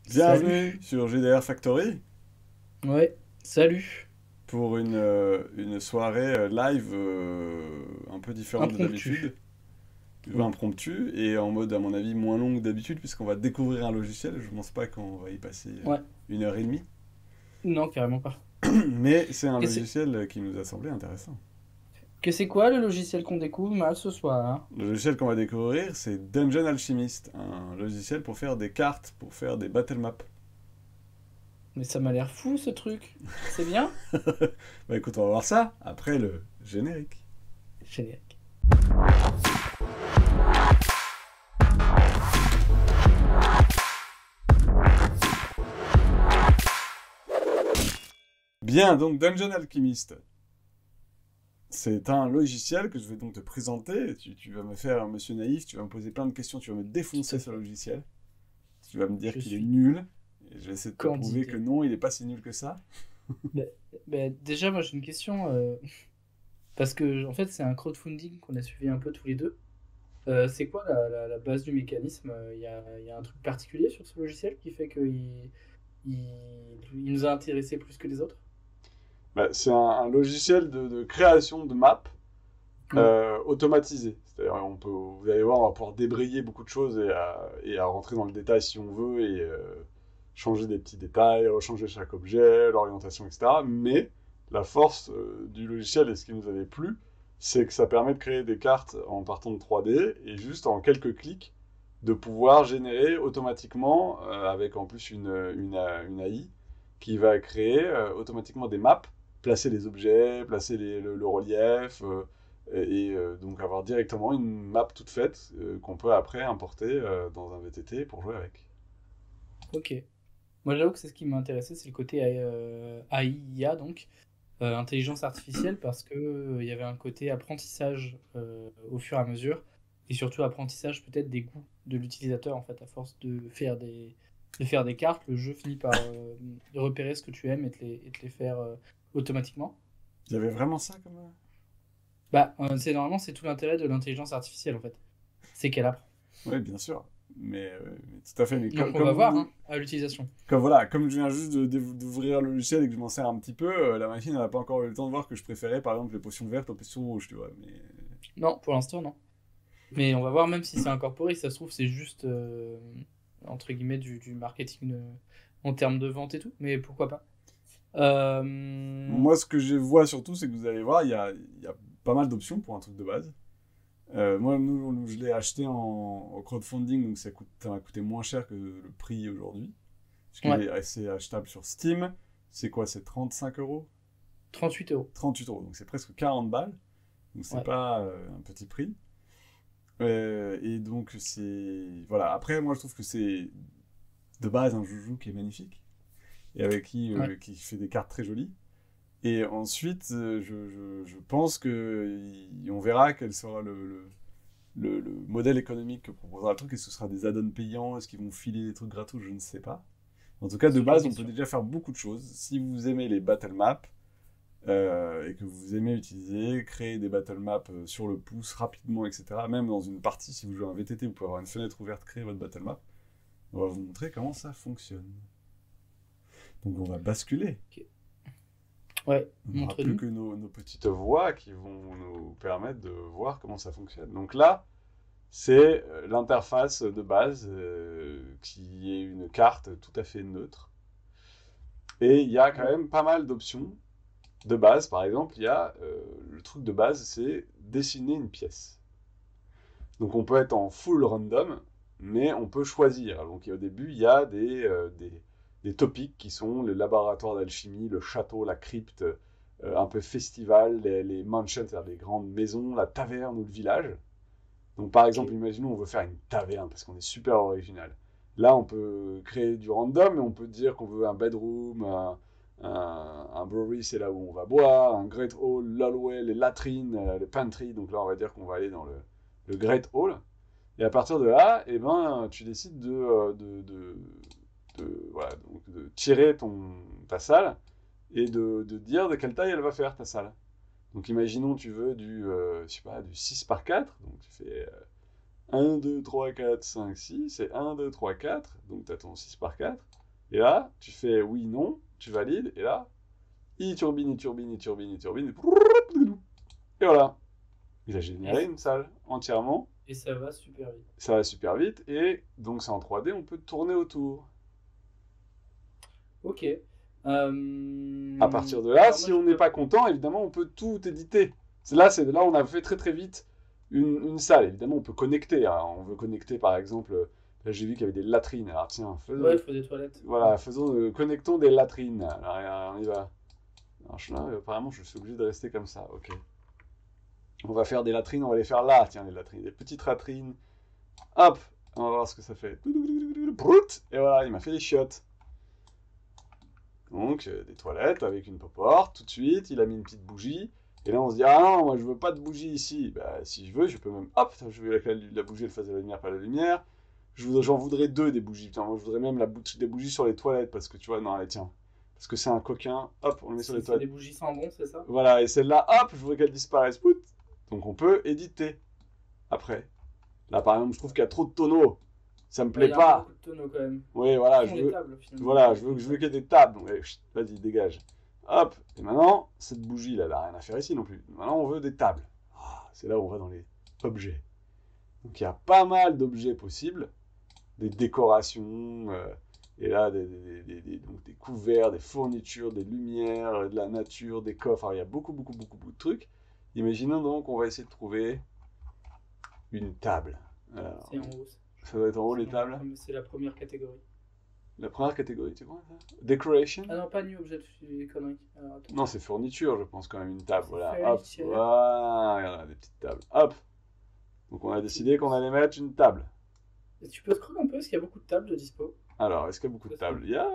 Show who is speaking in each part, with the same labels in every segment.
Speaker 1: Bienvenue
Speaker 2: Salut.
Speaker 1: sur GDR Factory
Speaker 2: Ouais, salut.
Speaker 1: pour une soirée live un peu différente de
Speaker 2: Impromptu.
Speaker 1: d'habitude,
Speaker 2: Oui.
Speaker 1: impromptue et en mode à mon avis moins longue que d'habitude puisqu'on va découvrir un logiciel. Je ne pense pas qu'on va y passer
Speaker 2: Ouais.
Speaker 1: 1 heure et demie,
Speaker 2: Non, carrément pas.
Speaker 1: mais c'est un
Speaker 2: Et c'est
Speaker 1: logiciel qui nous a semblé intéressant.
Speaker 2: que c'est quoi le logiciel qu'on découvre mal ce soir, hein?
Speaker 1: Le logiciel qu'on va découvrir, c'est Dungeon Alchemist, un logiciel pour faire des cartes, pour faire des battle maps.
Speaker 2: Mais ça m'a l'air fou ce truc. C'est bien?
Speaker 1: Bah écoute, on va voir ça après le générique.
Speaker 2: Génial.
Speaker 1: Bien, donc Dungeon Alchemist. C'est un logiciel que je vais donc te présenter. Tu vas me faire un monsieur naïf, tu vas me poser plein de questions, tu vas me
Speaker 2: Tout
Speaker 1: défoncer
Speaker 2: à
Speaker 1: sur le
Speaker 2: fait.
Speaker 1: logiciel. Tu vas me dire
Speaker 2: Je
Speaker 1: qu'il est
Speaker 2: suis
Speaker 1: nul. Et je vais essayer de te prouver que
Speaker 2: candide.
Speaker 1: non, il n'est pas si nul que ça.
Speaker 2: Ben, déjà, moi j'ai une question. Parce que en fait, c'est un crowdfunding qu'on a suivi un peu tous les deux. C'est quoi la base du mécanisme? Il y a un truc particulier sur ce logiciel qui fait qu'il nous a intéressés plus que les autres?
Speaker 1: Bah, c'est un logiciel de création de maps
Speaker 2: Ouais.
Speaker 1: automatisé. C'est-à-dire, vous allez voir, on va pouvoir débrayer beaucoup de choses et à rentrer dans le détail si on veut et changer des petits détails, changer chaque objet, l'orientation, etc. Mais la force du logiciel et ce qui nous avait plu, c'est que ça permet de créer des cartes en partant de 3D et juste en quelques clics de pouvoir générer automatiquement, avec en plus une AI, qui va créer automatiquement des maps, placer les objets, placer le relief, donc avoir directement une map toute faite qu'on peut après importer dans un VTT pour jouer avec.
Speaker 2: Ok. Moi, j'avoue que c'est ce qui m'a intéressé, c'est le côté AI, IA, donc intelligence artificielle, parce que il y avait un côté apprentissage au fur et à mesure, et surtout apprentissage peut-être des goûts de l'utilisateur, en fait, à force de faire des cartes, le jeu finit par repérer ce que tu aimes et te les faire automatiquement.
Speaker 1: Il y avait vraiment ça comme...
Speaker 2: Bah, normalement, c'est tout l'intérêt de l'intelligence artificielle, en fait. C'est qu'elle apprend.
Speaker 1: Oui, bien sûr. Mais tout à fait. Mais
Speaker 2: Donc, on va voir hein, à l'utilisation.
Speaker 1: voilà, comme je viens juste d'ouvrir le logiciel et que je m'en sers un petit peu, la machine n'a pas encore eu le temps de voir que je préférais par exemple les potions vertes aux potions rouges, tu vois. Mais
Speaker 2: Non, pour l'instant, non. Mais on va voir même si c'est incorporé, si ça se trouve, c'est juste, entre guillemets, du marketing en termes de vente et tout, mais pourquoi pas. Euh,
Speaker 1: moi, ce que je vois surtout, c'est que vous allez voir, il y a pas mal d'options pour un truc de base. Moi, je l'ai acheté en crowdfunding, donc ça m'a coûté moins cher que le prix aujourd'hui. Puisqu'il
Speaker 2: ouais,
Speaker 1: est assez achetable sur Steam. C'est quoi? C'est 35 euros?
Speaker 2: 38 €.
Speaker 1: 38 euros, donc c'est presque 40 balles. Donc c'est
Speaker 2: Ouais,
Speaker 1: pas un petit prix. Et donc c'est... Voilà, après moi je trouve que c'est de base un joujou qui est magnifique. Et avec
Speaker 2: ouais,
Speaker 1: qui fait des cartes très jolies. Et ensuite, je pense que on verra quel sera le modèle économique que proposera le truc. Est-ce que ce sera des add-ons payants? Est-ce qu'ils vont filer des trucs gratuits? Je ne sais pas. En tout cas, de
Speaker 2: ce genre de
Speaker 1: base, on peut
Speaker 2: question.
Speaker 1: déjà faire beaucoup de choses. Si vous aimez les battle maps et que vous aimez utiliser, créer des battle maps sur le pouce rapidement, etc. Même dans une partie, si vous jouez à un VTT, vous pouvez avoir une fenêtre ouverte, créer votre battle map. On va vous montrer comment ça fonctionne. Donc on va basculer.
Speaker 2: Ok. Ouais,
Speaker 1: On n'aura plus
Speaker 2: montre-nous.
Speaker 1: que nos petites voix qui vont nous permettre de voir comment ça fonctionne. Donc là, c'est l'interface de base qui est une carte tout à fait neutre. Et il y a quand
Speaker 2: Ouais,
Speaker 1: même pas mal d'options de base. Par exemple, il y a le truc de base, c'est dessiner une pièce. Donc on peut être en full random, mais on peut choisir. Donc au début, il y a des topics qui sont les laboratoires d'alchimie, le château, la crypte, un peu festival, les mansions, c'est-à-dire les grandes maisons, la taverne ou le village. Donc par
Speaker 2: ok.
Speaker 1: exemple, imaginons on veut faire une taverne parce qu'on est super original. Là, on peut créer du random, mais on peut dire qu'on veut un bedroom, un brewery, c'est là où on va boire, un great hall, l'hallway, les latrines, les pantry. Donc là, on va dire qu'on va aller dans le great hall. Et à partir de là, eh ben, tu décides voilà, donc de tirer ta salle et de dire de quelle taille elle va faire ta salle. Donc imaginons tu veux je sais pas, du 6 par 4, donc tu fais 1, 2, 3, 4, 5, 6, et 1, 2, 3, 4, donc tu as ton 6 par 4, et là, tu fais oui, non, tu valides, et là, il turbine, il turbine, il turbine, il turbine, et voilà, il a
Speaker 2: Et,
Speaker 1: généré une salle entièrement,
Speaker 2: et ça va super vite.
Speaker 1: ça va super vite, et donc c'est en 3D, on peut tourner autour.
Speaker 2: Ok.
Speaker 1: À partir de là,
Speaker 2: Alors moi
Speaker 1: si on n'est pas content, évidemment, on peut tout éditer. C'est là, on a fait très très vite une salle. Évidemment, on peut connecter, hein. On veut connecter, par exemple, là j'ai vu qu'il y avait des latrines. Alors tiens,
Speaker 2: ouais,
Speaker 1: faisons,
Speaker 2: il faut des toilettes.
Speaker 1: voilà, connectons des latrines. Alors, on y va. Alors, apparemment, je suis obligé de rester comme ça. Ok. On va faire des latrines, on va les faire là. Tiens, les latrines, des petites latrines. Hop, on va voir ce que ça fait. Et voilà, il m'a fait les chiottes. Donc, des toilettes avec une porte, tout de suite, il a mis une petite bougie. Et là, on se dit, ah non, moi je veux pas de bougie ici. Bah, si je veux, je peux même, hop, je veux que la bougie elle fasse de la lumière, pas de la lumière. J'en voudrais deux des bougies. Putain, moi je voudrais même des bougies sur les toilettes parce que tu vois, non, allez, tiens. Parce que c'est un coquin, hop, on le met sur les
Speaker 2: C'est des
Speaker 1: toilettes.
Speaker 2: bougies sans bon, c'est ça?
Speaker 1: Voilà, et celle-là, hop, je voudrais qu'elle disparaisse. Pout. Donc on peut éditer après. Là, par exemple, je trouve qu'il y a trop de tonneaux. Ça me
Speaker 2: Ouais,
Speaker 1: plaît
Speaker 2: il y a un peu
Speaker 1: pas.
Speaker 2: beaucoup de tonneaux quand même.
Speaker 1: Oui,
Speaker 2: Ce
Speaker 1: voilà,
Speaker 2: sont les tables finalement.
Speaker 1: voilà, je veux qu'il y ait des tables. Donc, allez, vas-y, dégage. Hop, et maintenant, cette bougie, là, elle n'a rien à faire ici non plus. Maintenant, on veut des tables. Ah, c'est là où on va dans les objets. Donc, il y a pas mal d'objets possibles, des décorations, et là, donc, des couverts, des fournitures, des lumières, de la nature, des coffres. Alors, il y a beaucoup, beaucoup, beaucoup, beaucoup de trucs. Imaginons donc, on va essayer de trouver une table. Alors,
Speaker 2: C'est en haut.
Speaker 1: ça doit être en haut, les tables.
Speaker 2: C'est la première catégorie.
Speaker 1: La première catégorie, tu vois ça? Decoration?
Speaker 2: Ah non, pas new objet de conneries. Alors, attends.
Speaker 1: Non, c'est fourniture, je pense, quand même, une table.
Speaker 2: C'est
Speaker 1: Voilà, hop,
Speaker 2: furniture.
Speaker 1: voilà, regarde, des petites tables. Hop. Donc on a décidé qu'on allait mettre une table.
Speaker 2: Et tu peux scroller un peu parce qu'il y a beaucoup de tables de dispo.
Speaker 1: Alors, est-ce qu'il y a beaucoup de tables? Il y a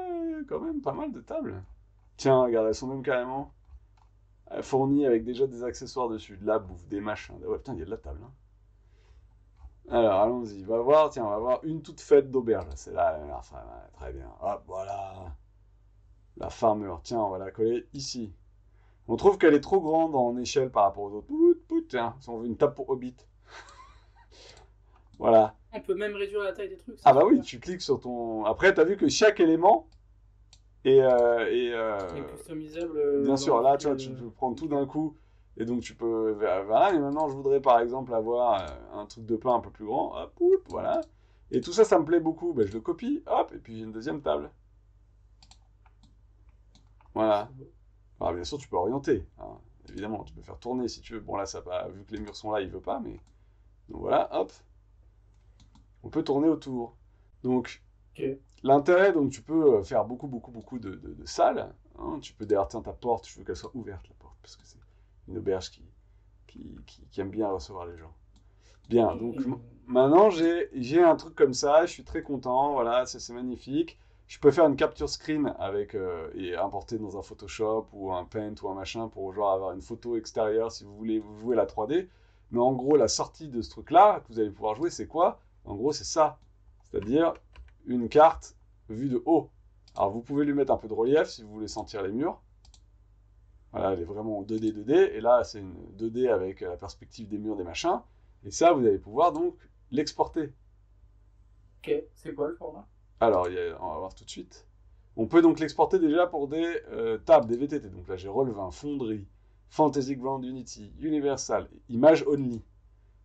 Speaker 1: quand même pas mal de tables. Tiens, regarde, elles sont même carrément fournies avec déjà des accessoires dessus, de la bouffe, des machins. Ouais, putain, il y a de la table, hein. Alors, allons-y, va voir, tiens, on va voir une toute faite d'auberge. C'est là, très bien. Hop, voilà. La farmer, tiens, on va la coller ici. On trouve qu'elle est trop grande en échelle par rapport aux autres. Tiens, si on veut une table pour Hobbit. Voilà.
Speaker 2: On peut même réduire la taille des trucs.
Speaker 1: Ah bah oui, tu cliques sur ton... Après, t'as vu que chaque élément est...
Speaker 2: C'est customisable.
Speaker 1: Bien sûr, là, tu vois, tu peux prendre tout d'un coup. Et donc, tu peux... Voilà, et maintenant, je voudrais, par exemple, avoir un truc de pain un peu plus grand. Hop, voilà. Et tout ça, ça me plaît beaucoup. Ben, je le copie, hop, et puis j'ai une deuxième table. Voilà. Alors, bien sûr, tu peux orienter, hein. Évidemment, tu peux faire tourner si tu veux. Bon, là, ça va, vu que les murs sont là, il veut pas, mais... Donc voilà, hop. On peut tourner autour. Donc,
Speaker 2: Ok.
Speaker 1: l'intérêt, donc, tu peux faire beaucoup, beaucoup, beaucoup de salles, hein. Tu peux d'ailleurs, tiens, ta porte, je veux qu'elle soit ouverte, la porte, parce que c'est une auberge qui aime bien recevoir les gens. Bien, donc maintenant, j'ai un truc comme ça, je suis très content, voilà, c'est magnifique. Je peux faire une capture screen avec, et importer dans un Photoshop ou un Paint ou un machin pour genre avoir une photo extérieure si vous voulez vous jouer la 3D. Mais en gros, la sortie de ce truc-là que vous allez pouvoir jouer, c'est quoi? En gros, c'est ça. C'est-à-dire une carte vue de haut. Alors, vous pouvez lui mettre un peu de relief si vous voulez sentir les murs. Voilà, elle est vraiment en 2D, 2D. Et là, c'est une 2D avec la perspective des murs, des machins. Et ça, vous allez pouvoir donc l'exporter.
Speaker 2: Ok, c'est quoi le format?
Speaker 1: Alors, on va voir tout de suite. On peut donc l'exporter déjà pour des tables, des VTT. Donc là, j'ai Roll20, Foundry, Fantasy Ground Unity, Universal, Image Only.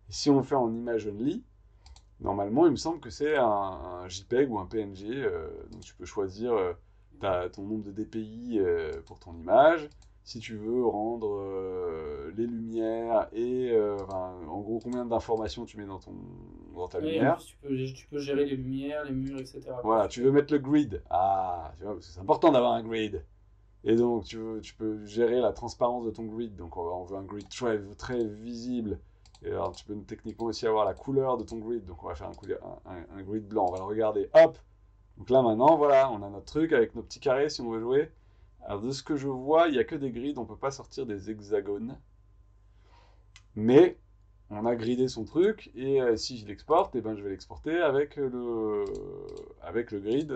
Speaker 1: Et si on le fait en Image Only, normalement, il me semble que c'est un JPEG ou un PNG. Donc tu peux choisir ton nombre de DPI pour ton image. Si tu veux rendre les lumières et enfin, en gros combien d'informations tu mets dans ta
Speaker 2: Oui, en
Speaker 1: lumière.
Speaker 2: plus, tu peux gérer les lumières, les murs, etc.
Speaker 1: Voilà, tu veux mettre le grid. Ah, tu vois, parce que c'est important d'avoir un grid. Et donc, tu peux gérer la transparence de ton grid. Donc, on veut un grid très, très visible. Et alors, tu peux techniquement aussi avoir la couleur de ton grid. Donc, on va faire un grid blanc. On va le regarder. Hop! Donc là, maintenant, voilà, on a notre truc avec nos petits carrés si on veut jouer. Alors, de ce que je vois, il n'y a que des grids. On ne peut pas sortir des hexagones. Mais on a gridé son truc. Et si je l'exporte, eh ben, je vais l'exporter avec le grid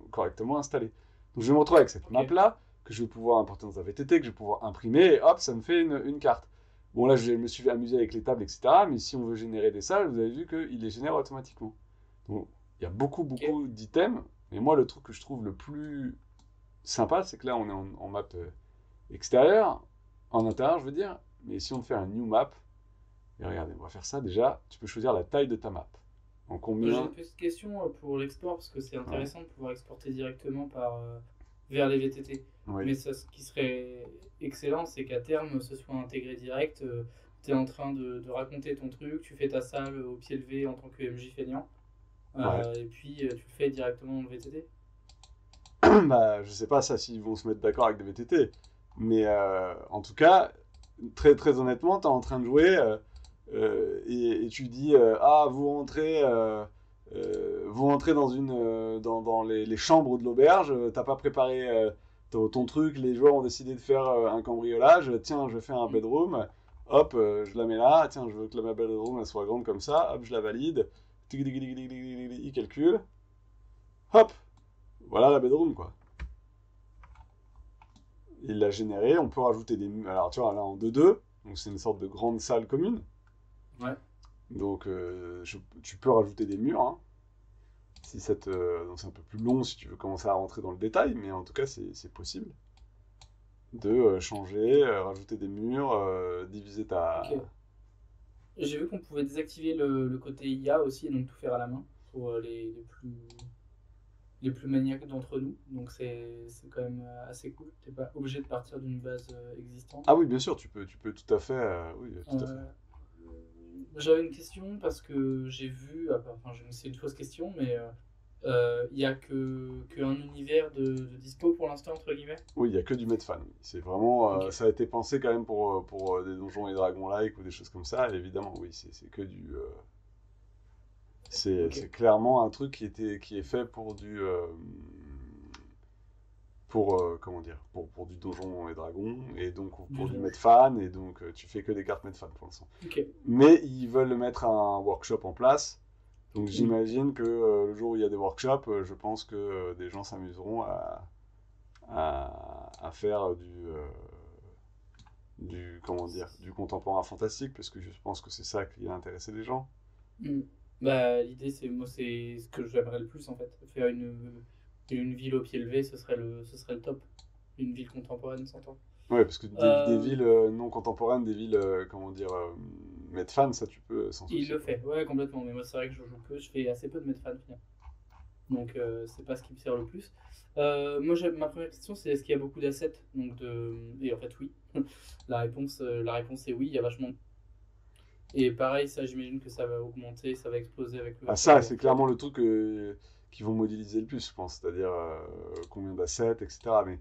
Speaker 1: correctement installé. Donc je vais me retrouver avec cette map-là, que je vais pouvoir importer dans un VTT, que je vais pouvoir imprimer, et hop, ça me fait une carte. Bon, là, je me suis amusé avec les tables, etc. Mais si on veut générer des salles, vous avez vu qu'il les génère automatiquement. Donc, il y a beaucoup,
Speaker 2: Ok.
Speaker 1: beaucoup d'items. Et moi, le truc que je trouve le plus sympa, c'est que là, on est en map extérieure, en intérieur, je veux dire. Mais si on fait un new map, et regardez, on va faire ça déjà. Tu peux choisir la taille de ta map. En
Speaker 2: J'ai
Speaker 1: combien?
Speaker 2: une petite question pour l'export, parce que c'est
Speaker 1: Ouais,
Speaker 2: intéressant de pouvoir exporter directement vers les VTT.
Speaker 1: oui.
Speaker 2: Mais ça, ce qui serait excellent, c'est qu'à terme, ce soit intégré direct. Tu es en train de raconter ton truc, tu fais ta salle au pied levé en tant que MJ feignant,
Speaker 1: Ouais.
Speaker 2: et puis tu le fais directement dans le VTT.
Speaker 1: Bah, je sais pas ça s'ils vont se mettre d'accord avec des VTT. Mais en tout cas, très, très honnêtement, tu es en train de jouer et tu dis ah, vous rentrez dans les chambres de l'auberge, t'as pas préparé ton truc, les joueurs ont décidé de faire un cambriolage, tiens, je fais un
Speaker 2: Mm.
Speaker 1: bedroom, hop, je la mets là, tiens, je veux que ma bedroom elle soit grande comme ça, hop, je la valide, tic, tic, tic, tic, tic, tic, tic, il calcule, hop, voilà la bedroom quoi. Il l'a généré, on peut rajouter des murs. Alors tu vois, là en 2-2, donc c'est une sorte de grande salle commune.
Speaker 2: Ouais,
Speaker 1: Donc tu peux rajouter des murs. Hein. Si donc c'est un peu plus long si tu veux commencer à rentrer dans le détail, mais en tout cas c'est possible de changer, rajouter des murs, diviser ta...
Speaker 2: ok. J'ai vu qu'on pouvait désactiver le côté IA aussi, et donc tout faire à la main pour les plus maniaques d'entre nous. Donc c'est quand même assez cool. T'es pas obligé de partir d'une base existante.
Speaker 1: Ah oui, bien sûr, tu peux tout à fait... oui, tout à fait.
Speaker 2: Euh, J'avais une question parce que j'ai vu, enfin c'est une fausse question, mais il y a que un univers de dispo pour l'instant, entre guillemets.
Speaker 1: Oui, il n'y a que du Medfan. C'est vraiment...
Speaker 2: Ok,
Speaker 1: ça a été pensé quand même pour des donjons et dragons-like ou des choses comme ça. Et évidemment, oui, c'est que du...
Speaker 2: ok.
Speaker 1: c'est clairement un truc qui est fait comment dire, pour du Donjon et Dragon, et donc
Speaker 2: Du
Speaker 1: pour du
Speaker 2: donjon.
Speaker 1: Medfan, et donc tu fais que des cartes Medfan pour l'instant.
Speaker 2: Ok.
Speaker 1: Mais ils veulent mettre un workshop en place, donc
Speaker 2: Oui.
Speaker 1: j'imagine que le jour où il y a des workshops, je pense que des gens s'amuseront à faire comment dire, du contemporain fantastique, parce que je pense que c'est ça qui a intéressé les gens.
Speaker 2: Mm. Bah, l'idée, c'est moi, c'est ce que j'aimerais le plus en fait. Faire une ville au pied levé, ce serait le top. Une ville contemporaine, s'entend.
Speaker 1: Ouais, parce que des
Speaker 2: Euh,
Speaker 1: villes non contemporaines, des villes, comment dire, Medfan, ça tu peux sans
Speaker 2: il
Speaker 1: souci,
Speaker 2: le
Speaker 1: quoi.
Speaker 2: fait, ouais, complètement. Mais moi, c'est vrai que je joue peu, je fais assez peu de Medfan finalement. Donc, c'est pas ce qui me sert le plus. Moi, ma première question, c'est est-ce qu'il y a beaucoup d'assets? Et en fait, oui. La réponse est oui, il y a vachement. Et pareil, ça, j'imagine que ça va augmenter, ça va exploser avec
Speaker 1: Ah,
Speaker 2: l'ouverture des
Speaker 1: ça, c'est
Speaker 2: workshops.
Speaker 1: clairement le truc qu'ils vont modéliser le plus, je pense, c'est-à-dire combien d'assets, etc. Mais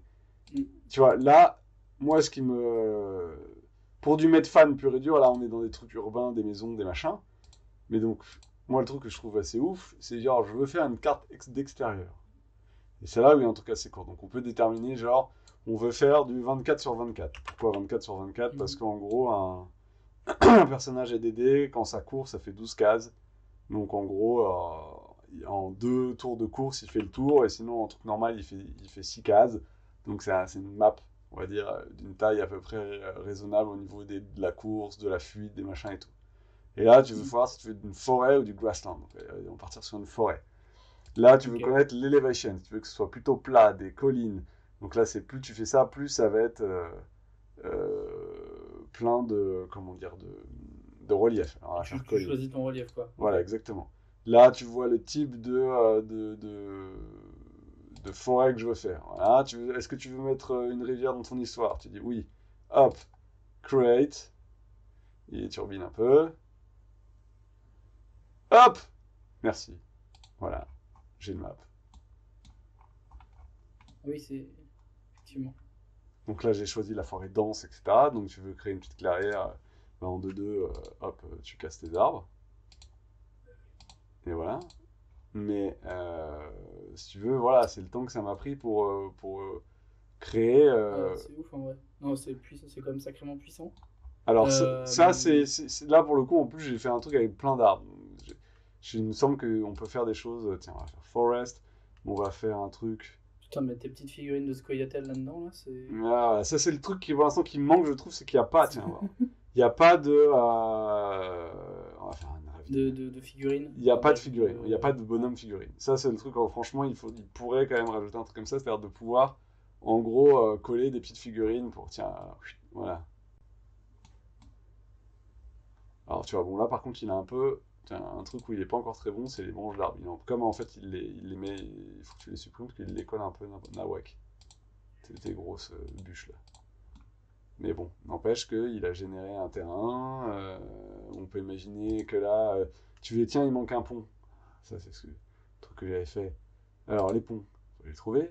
Speaker 2: Mm.
Speaker 1: tu vois, là, moi, ce qui me. Pour du Medfan pur et dur, là, on est dans des trucs urbains, des maisons, des machins. Mais donc, moi, le truc que je trouve assez ouf, c'est genre, je veux faire une carte d'extérieur. Et c'est là où il y a un truc assez court. Donc, on peut déterminer, genre, on veut faire du 24 sur 24. Pourquoi 24 sur 24? Parce
Speaker 2: Mhm.
Speaker 1: qu'en gros, un personnage ADD, quand ça court, ça fait 12 cases. Donc en gros, en 2 tours de course, il fait le tour, et sinon en truc normal, il fait 6 cases. Donc c'est une map, on va dire, d'une taille à peu près raisonnable au niveau de la course, de la fuite, des machins et tout. Et là, tu veux
Speaker 2: Mhm.
Speaker 1: voir si tu veux une forêt ou du grassland. Donc, on va partir sur une forêt. Là, tu veux
Speaker 2: Ok.
Speaker 1: connaître l'elevation, tu veux que ce soit plutôt plat, des collines. Donc là, c'est plus tu fais ça, plus ça va être plein de, comment dire, de relief. Alors, on va faire
Speaker 2: Tu
Speaker 1: colline.
Speaker 2: choisis ton relief, quoi. Ok.
Speaker 1: Voilà, exactement. Là, tu vois le type de forêt que je veux faire. Voilà, est-ce que tu veux mettre une rivière dans ton histoire? Tu dis oui. Hop, create. Il turbine un peu. Hop, merci. Voilà, j'ai le map.
Speaker 2: Oui, c'est effectivement.
Speaker 1: Donc là, j'ai choisi la forêt dense, etc. Donc tu veux créer une petite clairière, ben, en 2-2, hop, tu casses tes arbres. Et voilà. Mais si tu veux, voilà, c'est le temps que ça m'a pris pour créer.
Speaker 2: C'est ouf en vrai. Non, c'est puissant, c'est quand même sacrément puissant.
Speaker 1: Alors ça,
Speaker 2: Euh,
Speaker 1: là pour le coup, en plus j'ai fait un truc avec plein d'arbres. Il me semble qu'on peut faire des choses. Tiens, on va faire forest. On va faire un truc.
Speaker 2: Putain, mais tes petites figurines de Scoia'tael là-dedans, là, c'est.
Speaker 1: Ah, ça c'est le truc qui pour l'instant qui me manque, je trouve, c'est qu'il n'y a pas. Tiens, voilà. Il n'y a pas de... on va faire un rêve.
Speaker 2: de figurines.
Speaker 1: Il n'y a pas de
Speaker 2: Avec,
Speaker 1: figurine, il n'y a pas de bonhomme figurine. Ça, c'est le truc, franchement, il pourrait quand même rajouter un truc comme ça, c'est-à-dire de pouvoir, en gros, coller des petites figurines pour, tiens, voilà. Alors, tu vois, bon, là, par contre, il a un peu, tiens, un truc où il n'est pas encore très bon, c'est les branches d'arbre. Comme, en fait, il les met, il faut que tu les supprimes, parce qu'il les colle un peu nawak. Tes grosses bûches, là. Mais bon, n'empêche qu'il a généré un terrain, on peut imaginer que là, tu dis, tiens, il manque un pont. Ça, c'est le truc que j'avais fait. Alors, les ponts, faut les trouver.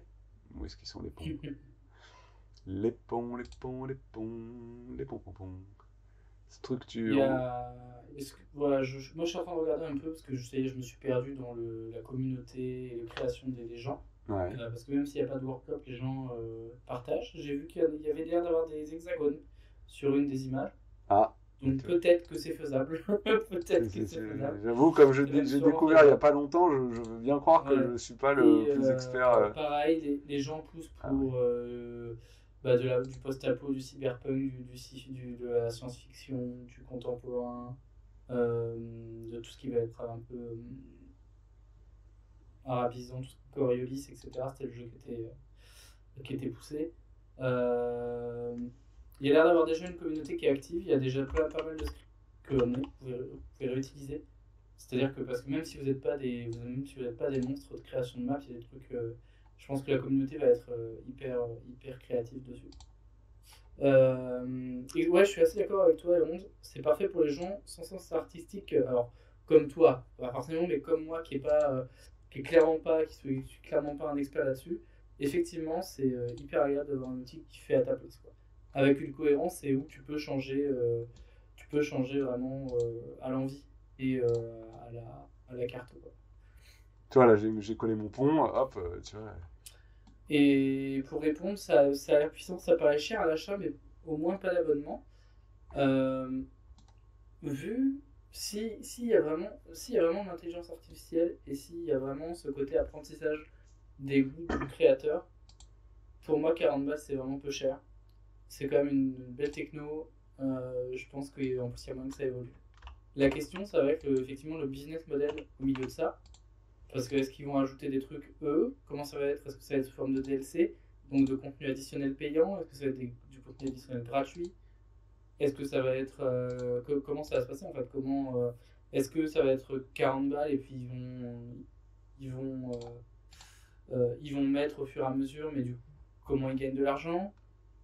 Speaker 1: Où est-ce qu'ils sont les ponts? Les ponts, les ponts, les ponts, les ponts, ponts, ponts. Ce truc,
Speaker 2: Il y a... voilà, moi, je suis en train de regarder un peu parce que je me suis perdu dans la communauté et la création des gens.
Speaker 1: Ouais.
Speaker 2: Parce que même s'il n'y a pas de workshop, les gens partagent. J'ai vu qu'il y avait l'air d'avoir des hexagones sur une des images.
Speaker 1: Ah.
Speaker 2: Donc peut-être que c'est faisable. Peut-être que c'est faisable.
Speaker 1: J'avoue, comme j'ai découvert il n'y a pas longtemps, je veux bien croire que
Speaker 2: Ouais.
Speaker 1: je ne suis pas le plus expert.
Speaker 2: Pareil, les gens poussent pour du post-apo, du cyberpunk, de la science-fiction, du contemporain, de tout ce qui va être un peu arabisant, tout ce qui est Coriolis, etc. C'était le jeu qui était poussé. Il y a l'air d'avoir déjà une communauté qui est active, il y a déjà pas mal de scripts que vous pouvez réutiliser. C'est-à-dire que parce que même si vous n'êtes pas des monstres de création de maps, il y a des trucs. Je pense que la communauté va être hyper créative dessus. Et ouais, je suis assez d'accord avec toi, Londres. C'est parfait pour les gens sans sens artistique. Alors comme toi, pas forcément, mais comme moi qui est clairement pas, suis clairement pas un expert là-dessus. Effectivement, c'est hyper agréable d'avoir un outil qui fait à ta place, quoi. Avec une cohérence et où tu peux changer vraiment à l'envie et à la carte, quoi.
Speaker 1: Tu vois, là, j'ai collé mon pont, hop, tu vois.
Speaker 2: Et pour répondre, ça a l'air puissant, ça paraît cher à l'achat, mais au moins pas d'abonnement. Vu s'il y a vraiment l'intelligence artificielle et s'il y a vraiment ce côté apprentissage des goûts du créateur, pour moi 40 balles c'est vraiment peu cher. C'est quand même une belle techno. Je pense qu'en plus il y a moyen que ça évolue. La question, ça va être effectivement le business model au milieu de ça. Parce que est-ce qu'ils vont ajouter des trucs eux? Comment ça va être? Est-ce que ça va être sous forme de DLC, donc de contenu additionnel payant? Est-ce que ça va être du contenu additionnel gratuit? Est-ce que ça va être comment ça va se passer en fait? Est-ce que ça va être 40 balles et puis ils vont mettre au fur et à mesure, mais du coup comment ils gagnent de l'argent?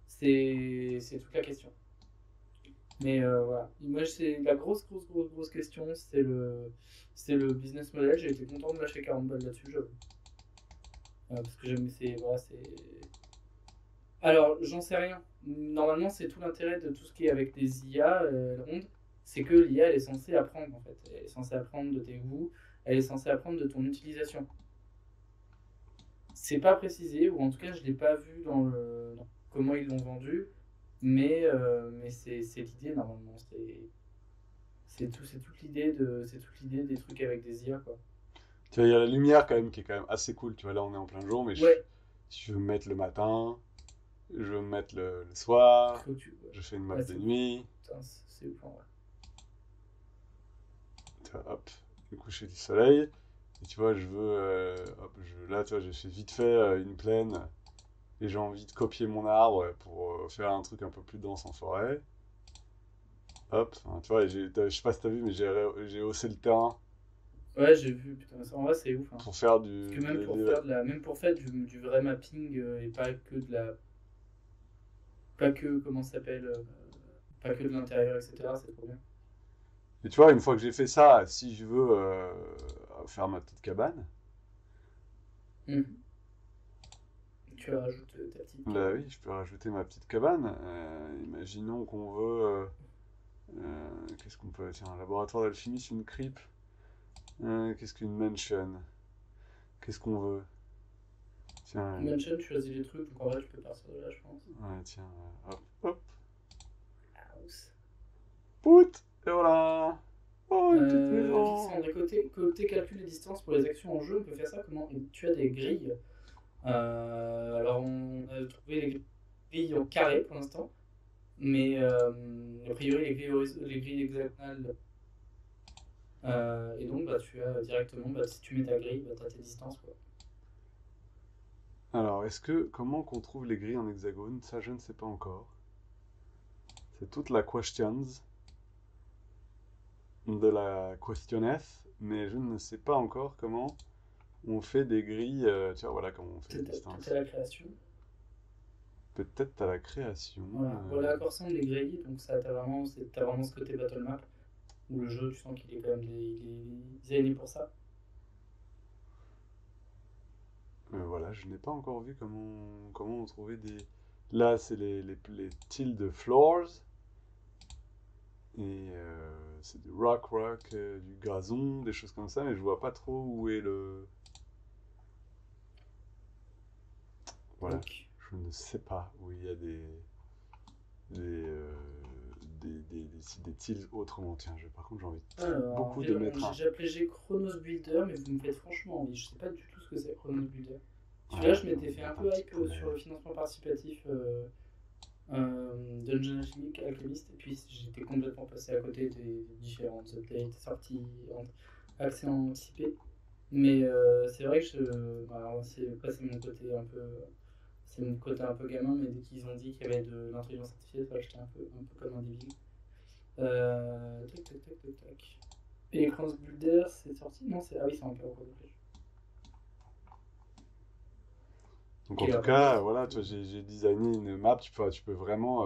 Speaker 2: C'est toute la question. Mais voilà, moi c'est la grosse question, c'est le business model. J'ai été content de lâcher 40 balles là-dessus, j'avoue. Parce que j'aime, alors j'en sais rien. Normalement c'est tout l'intérêt de tout ce qui est avec des IA rondes, c'est que l'IA elle est censée apprendre en fait. Elle est censée apprendre de tes goûts, elle est censée apprendre de ton utilisation. C'est pas précisé, ou en tout cas je l'ai pas vu dans comment ils l'ont vendu. Mais c'est l'idée normalement. C'est toute l'idée des trucs avec des IA, quoi.
Speaker 1: Tu vois, il y a la lumière quand même qui est quand même assez cool. Tu vois, là on est en plein jour, mais
Speaker 2: Ouais.
Speaker 1: si je veux me mettre le matin, je veux me mettre le soir,
Speaker 2: Ouais.
Speaker 1: je fais une map de
Speaker 2: Ouf.
Speaker 1: nuit.
Speaker 2: Putain, c'est ouf en vrai.
Speaker 1: Tu vois, hop, le coucher du soleil. Et tu vois, je veux. Là, tu vois, j'ai fait vite fait une plaine. Et j'ai envie de copier mon arbre pour faire un truc un peu plus dense en forêt. Hop, hein, tu vois, je sais pas si t'as vu, mais j'ai haussé le terrain
Speaker 2: Ouais, j'ai vu, putain, en vrai c'est ouf, hein.
Speaker 1: pour faire
Speaker 2: Parce que même pour faire du vrai mapping et pas que comment ça s'appelle, pas que de l'intérieur, etc. C'est trop bien.
Speaker 1: Et tu vois, une fois que j'ai fait ça, si je veux faire ma petite cabane,
Speaker 2: Mhm. Tu rajoutes ta petite.
Speaker 1: bah oui, je peux rajouter ma petite cabane. Imaginons qu'on veut. Qu'est-ce qu'on peut. Tiens, un laboratoire d'alchimie, c'est une creep. Qu'est-ce qu'une mansion? Qu'est-ce qu'on veut? Tiens.
Speaker 2: Mansion, tu choisis les trucs, donc en vrai tu peux partir de là, je pense.
Speaker 1: Ouais, tiens, hop, hop.
Speaker 2: House.
Speaker 1: Pout! Et voilà! Oh, une petite maison!
Speaker 2: Alexandre, côté calcul des distances pour les actions en jeu, on peut faire ça comment? Tu as des grilles. Alors on a trouvé les grilles en carré pour l'instant. Mais a priori, les grilles hexagonales. Et donc, bah, tu as directement, bah, si tu mets ta grille, bah, tu as tes distances, quoi.
Speaker 1: Alors, comment qu'on trouve les grilles en hexagone? Ça, je ne sais pas encore. C'est toute la questions de la questionnaire, mais je ne sais pas encore comment on fait des grilles. Tu vois, voilà comment on fait les
Speaker 2: Tout
Speaker 1: distances.
Speaker 2: à la création.
Speaker 1: Peut-être à la création.
Speaker 2: Voilà à quoi ressemblent les grilles. Donc, ça, t'as vraiment ce côté battle map où le jeu, tu sens qu'il est quand même il est designé pour ça.
Speaker 1: Voilà, je n'ai pas encore vu comment on trouvait des. Là, c'est les tilde floors. Et c'est du rock, du gazon, des choses comme ça, mais je vois pas trop où est le. Voilà,
Speaker 2: Donc,
Speaker 1: je ne sais pas où il y a des, euh, des tiles autrement. Tiens, par contre, j'ai envie
Speaker 2: alors,
Speaker 1: beaucoup de mettre un.
Speaker 2: j'ai appelé G Chronos Builder, mais vous me faites franchement envie. Je sais pas du tout ce que c'est Chronos Builder. Celui-là,
Speaker 1: Ouais,
Speaker 2: je
Speaker 1: j'ai envie
Speaker 2: m'étais
Speaker 1: de
Speaker 2: fait un
Speaker 1: mettre un
Speaker 2: peu
Speaker 1: petit
Speaker 2: hype
Speaker 1: poulet.
Speaker 2: sur le financement participatif Dungeon Alchemist, et puis j'étais complètement passé à côté des différentes updates sorties, accès anticipé. Mais c'est vrai que bah, c'est mon côté un peu. C'est mon côté un peu gamin, mais dès qu'ils ont dit qu'il y avait de l'intelligence artificielle, ça, j'étais un peu comme un débile. Tac, tac, tac, tac, tac. Et Cross Builder, c'est sorti? Non, c'est. Ah oui, c'est encore au développement.
Speaker 1: Donc
Speaker 2: Ok,
Speaker 1: en tout
Speaker 2: alors par contre,
Speaker 1: cas, voilà, toi, j'ai designé une map. Tu peux vraiment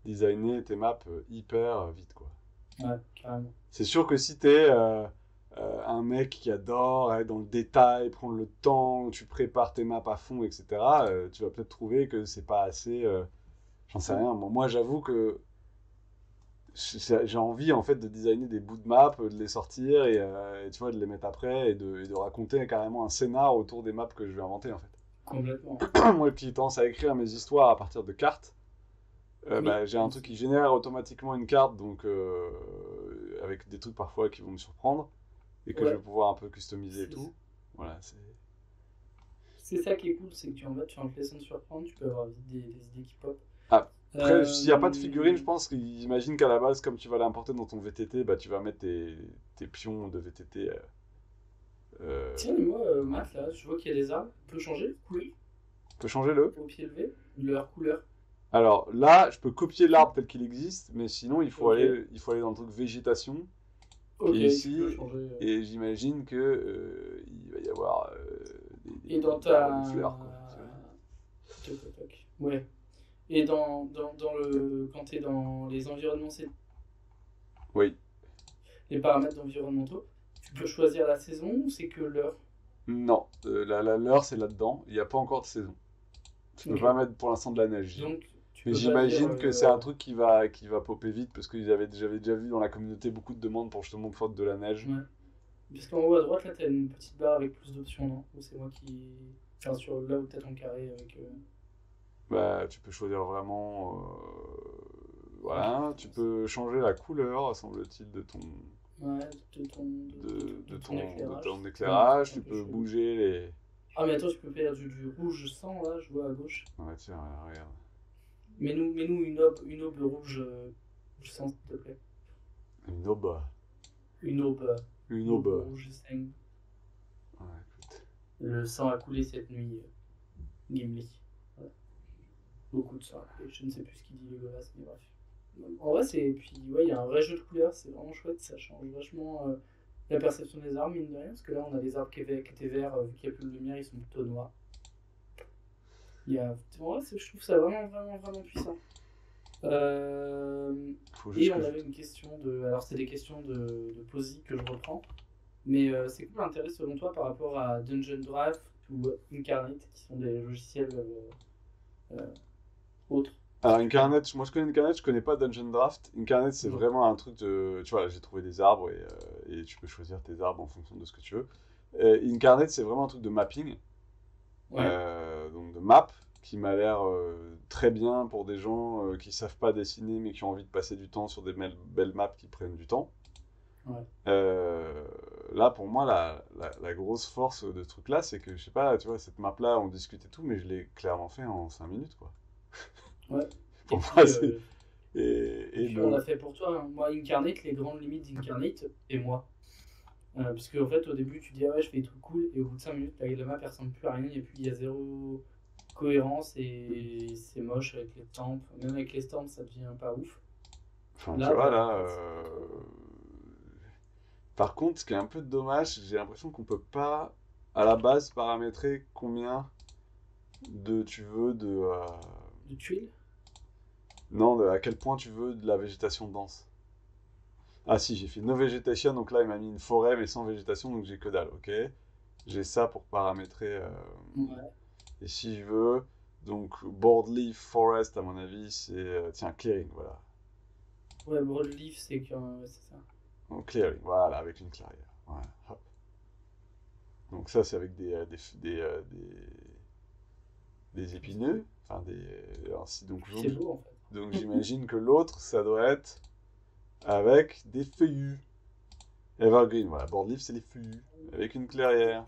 Speaker 1: designer tes maps hyper vite, quoi.
Speaker 2: ouais, carrément.
Speaker 1: C'est sûr que si t'es un mec qui adore aller dans le détail, prendre le temps, tu prépares tes maps à fond, etc., tu vas peut-être trouver que c'est pas assez. J'en sais rien. Moi, j'avoue que j'ai envie en fait de designer des bouts de map, de les sortir et tu vois, de les mettre après et de raconter carrément un scénar autour des maps que je vais inventer en fait.
Speaker 2: Complètement.
Speaker 1: Moi qui ai tendance à écrire mes histoires à partir de cartes,
Speaker 2: Oui,
Speaker 1: bah, j'ai un truc
Speaker 2: aussi.
Speaker 1: qui génère automatiquement une carte, donc avec des trucs parfois qui vont me surprendre et que je vais
Speaker 2: Ouais,
Speaker 1: pouvoir un peu customiser et
Speaker 2: c'est
Speaker 1: tout. Voilà, c'est.
Speaker 2: c'est ça qui est cool, c'est que tu en te laissant te surprendre, tu peux avoir vite des idées qui pop.
Speaker 1: Après, s'il n'y a pas de figurine, je
Speaker 2: Euh,
Speaker 1: pense qu'imagine qu'à la base, comme tu vas l'importer dans ton VTT, bah, tu vas mettre tes pions de VTT.
Speaker 2: Tiens, mais moi,
Speaker 1: Voilà.
Speaker 2: Matt, là, je vois qu'il y a des arbres. On peut changer, couleur,
Speaker 1: Tu peux changer le.
Speaker 2: au pied levé, leur couleur.
Speaker 1: Alors là, je peux copier l'arbre tel qu'il existe, mais sinon,
Speaker 2: Ok,
Speaker 1: il faut aller dans le truc végétation, qui
Speaker 2: ok,
Speaker 1: est
Speaker 2: tu peux
Speaker 1: ici,
Speaker 2: changer.
Speaker 1: et j'imagine que il va y avoir
Speaker 2: Et dans
Speaker 1: des arbres,
Speaker 2: ta.
Speaker 1: des fleurs, quoi. T'imagines.
Speaker 2: Toc, toc, toc. Ouais. Et quand t'es dans les environnements,
Speaker 1: Oui.
Speaker 2: les paramètres environnementaux, tu peux choisir la saison ou c'est que l'heure?
Speaker 1: Non, l'heure, c'est là-dedans. Il n'y a pas encore de saison. Tu peux
Speaker 2: Ok.
Speaker 1: pas mettre pour l'instant de la neige.
Speaker 2: Donc, tu
Speaker 1: Mais
Speaker 2: peux pas dire.
Speaker 1: j'imagine que c'est un truc qui va popper vite parce que j'avais déjà vu dans la communauté beaucoup de demandes pour justement faire de la neige.
Speaker 2: Ouais. Parce qu'en haut à droite, là, t'as une petite barre avec plus d'options, non? Ou c'est moi qui. Enfin, sur là où t'as ton carré avec.
Speaker 1: Bah, tu peux choisir vraiment.
Speaker 2: Ok,
Speaker 1: Voilà, tu peux changer la couleur, semble-t-il,
Speaker 2: ouais, de ton
Speaker 1: de
Speaker 2: éclairage.
Speaker 1: ton
Speaker 2: C'est vraiment un truc
Speaker 1: éclairage.
Speaker 2: un
Speaker 1: Tu
Speaker 2: peu
Speaker 1: peux
Speaker 2: chelou.
Speaker 1: bouger les.
Speaker 2: Ah, mais attends, je peux faire du rouge sang, là, je vois à gauche.
Speaker 1: Ouais, tiens, regarde.
Speaker 2: Mets-nous une aube rouge, rouge sang, s'il te plaît.
Speaker 1: Une aube.
Speaker 2: Une aube,
Speaker 1: Une
Speaker 2: une aube
Speaker 1: aube.
Speaker 2: rouge sang.
Speaker 1: Ouais, écoute.
Speaker 2: Le sang a coulé cette nuit, Gimli. Voilà. Beaucoup de sang a coulé. Je ne sais plus ce qu'il dit, Legolas, mais bref. En vrai, c'est. Puis, ouais, il y a un vrai jeu de couleurs, c'est vraiment chouette, ça change vachement la perception des arbres, mine de rien, parce que là, on a des arbres qui étaient verts, vu qu'il n'y a plus de lumière, ils sont plutôt noirs. En vrai, je trouve ça vraiment, vraiment, vraiment puissant. Euh,
Speaker 1: Faut juste
Speaker 2: Et
Speaker 1: que
Speaker 2: on
Speaker 1: je.
Speaker 2: avait une question de. Alors, c'est des questions de Posy que je reprends. Mais c'est quoi l'intérêt selon toi par rapport à Dungeon Draft ou Incarnate, qui sont des logiciels euh, autres,
Speaker 1: Alors,
Speaker 2: particuliers?
Speaker 1: Incarnate, moi je connais Incarnate, je connais pas Dungeon Draft. Incarnate, c'est
Speaker 2: Non.
Speaker 1: vraiment un truc de. Tu vois, j'ai trouvé des arbres et tu peux choisir tes arbres en fonction de ce que tu veux. Incarnate, c'est vraiment un truc de mapping,
Speaker 2: Ouais,
Speaker 1: donc de map, qui m'a l'air très bien pour des gens qui savent pas dessiner mais qui ont envie de passer du temps sur des belles maps qui prennent du temps.
Speaker 2: ouais,
Speaker 1: Euh, Là, pour moi, la grosse force de ce truc-là, c'est que, je sais pas, tu vois, cette map-là, on discute et tout, mais je l'ai clairement fait en 5 minutes, quoi.
Speaker 2: ouais. Et
Speaker 1: Pour moi,
Speaker 2: puis,
Speaker 1: c'est.
Speaker 2: Et
Speaker 1: Et
Speaker 2: puis on l'a fait pour toi, hein. Moi, Incarnate, les grandes limites d'Incarnate, et moi. Parce qu'en fait, au début, tu dis, ah ouais, je fais des trucs cool, et au bout de 5 minutes, la map, elle ressemble plus à rien, et puis il y a zéro cohérence, et c'est moche avec les tempes. Même avec les stands, ça devient pas ouf.
Speaker 1: enfin, tu
Speaker 2: Là,
Speaker 1: vois,
Speaker 2: bah,
Speaker 1: là.
Speaker 2: en fait,
Speaker 1: Par contre, ce qui est un peu dommage, j'ai l'impression qu'on peut pas, à la base, paramétrer combien de tu veux de.
Speaker 2: de tuiles.
Speaker 1: Non, à quel point tu veux de la végétation dense. Ah si, j'ai fait no vegetation, donc là il m'a mis une forêt mais sans végétation, donc j'ai que dalle, ok. J'ai ça pour paramétrer.
Speaker 2: Ouais,
Speaker 1: Et si je veux, donc broadleaf forest, à mon avis, c'est. Tiens, clearing, voilà.
Speaker 2: ouais, Broadleaf, ouais, c'est ça.
Speaker 1: Donc clearing, voilà, avec une clairière. Voilà, hop. Donc ça, c'est avec des épineux. Enfin, des. Alors, si,
Speaker 2: C'est beau, en fait.
Speaker 1: donc j'imagine que l'autre, ça doit être avec des feuillus. Evergreen, voilà, broadleaf, c'est les feuillus. Avec une clairière.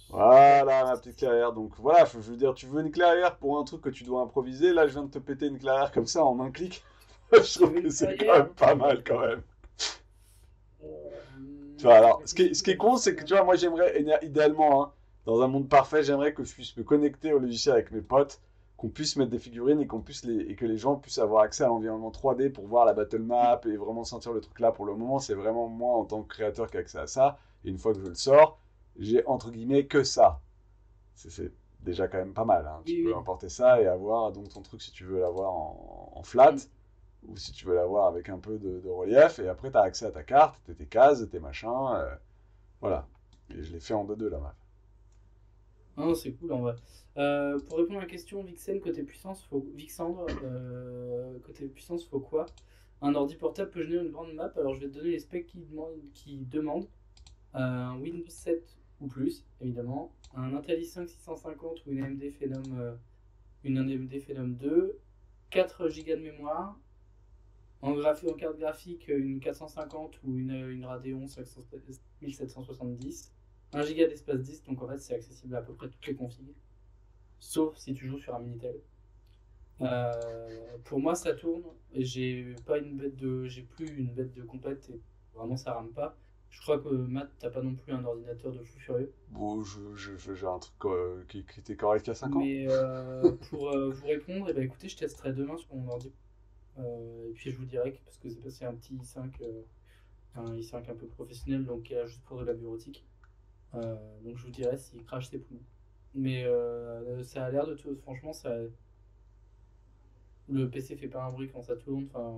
Speaker 1: Voilà, ma petite clairière. Donc voilà, je veux dire, tu veux une clairière pour un truc que tu dois improviser. Là, je viens de te péter une clairière comme ça en un clic. Je
Speaker 2: Tu
Speaker 1: trouve
Speaker 2: veux
Speaker 1: que
Speaker 2: une
Speaker 1: c'est quand
Speaker 2: carrière?
Speaker 1: même pas mal quand même. Tu vois, alors,
Speaker 2: Euh,
Speaker 1: ce qui est con, c'est que tu vois, moi j'aimerais, idéalement, hein, dans un monde parfait, j'aimerais que je puisse me connecter au logiciel avec mes potes, qu'on puisse mettre des figurines et et que les gens puissent avoir accès à l'environnement 3D pour voir la battle map et vraiment sentir le truc là. Pour le moment, c'est vraiment moi en tant que créateur qui ai accès à ça. Et une fois que je le sors, j'ai entre guillemets que ça. C'est déjà quand même pas mal, hein. Tu
Speaker 2: Oui,
Speaker 1: peux
Speaker 2: oui.
Speaker 1: importer ça et avoir donc ton truc si tu veux l'avoir en flat
Speaker 2: Mm.
Speaker 1: ou si tu veux l'avoir avec un peu de relief. Et après, tu as accès à ta carte, tes cases, tes machins. Voilà. Et je l'ai fait en 2-2 la map.
Speaker 2: Non, c'est cool en vrai. Pour répondre à la question, Vixandre, côté puissance, faut quoi? Un ordi portable peut générer une grande map. Alors je vais te donner les specs qui demandent. Un Windows 7 ou plus, évidemment. Un Intel i5 650 ou une AMD Phenom 2. 4 Go de mémoire. En carte graphique, une 450 ou une Radeon 5770. 1 Go d'espace disque, donc en fait c'est accessible à peu près toutes les configs. Sauf si tu joues sur un Minitel. Pour moi ça tourne. J'ai plus une bête de compète et vraiment ça rame pas. Je crois que Matt, t'as pas non plus un ordinateur de fou furieux.
Speaker 1: Bon, j'ai un truc qui était correct il y a 5 ans.
Speaker 2: Mais pour vous répondre, eh ben, écoutez, je testerai demain sur mon ordi. Et puis je vous dirai parce que c'est passé un petit i5, un i5 un peu professionnel, donc qui est là juste pour de la bureautique. Donc je vous dirai s'il crache ses poumons. Mais ça a l'air de tout. Franchement, le PC fait pas un bruit quand ça tourne. Enfin,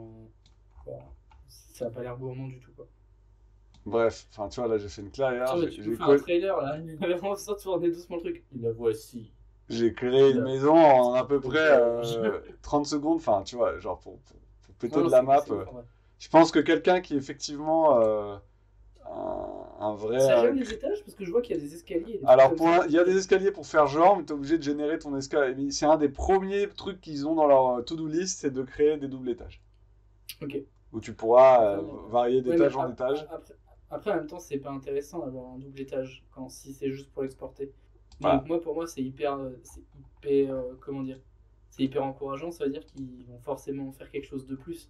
Speaker 2: voilà. Ça a pas l'air gourmand du tout, quoi.
Speaker 1: Bref, enfin, tu vois, là, j'ai fait une clairière.
Speaker 2: Tiens, mais tu nous fais un trailer là. On sort tourner doucement le truc. La voici.
Speaker 1: J'ai créé une
Speaker 2: La
Speaker 1: maison en à peu près
Speaker 2: auberge.
Speaker 1: 30 secondes. Enfin, tu vois, genre pour péter
Speaker 2: Non,
Speaker 1: de
Speaker 2: non,
Speaker 1: la map.
Speaker 2: c'est ouf en vrai.
Speaker 1: Je pense que quelqu'un qui est effectivement un vrai.
Speaker 2: Ça gère les étages parce que je vois qu'il y a des escaliers et des trucs
Speaker 1: Alors,
Speaker 2: comme ça.
Speaker 1: il y a des escaliers pour faire genre, mais tu es obligé de générer ton escalier. C'est un des premiers trucs qu'ils ont dans leur to-do list, c'est de créer des doubles étages.
Speaker 2: Ok.
Speaker 1: Où tu pourras varier
Speaker 2: Ouais, mais
Speaker 1: d'étage en étage.
Speaker 2: après, en même temps, c'est pas intéressant d'avoir un double étage si c'est juste pour exporter.
Speaker 1: Voilà.
Speaker 2: Donc, moi, pour moi, comment dire, c'est hyper encourageant. Ça veut dire qu'ils vont forcément faire quelque chose de plus.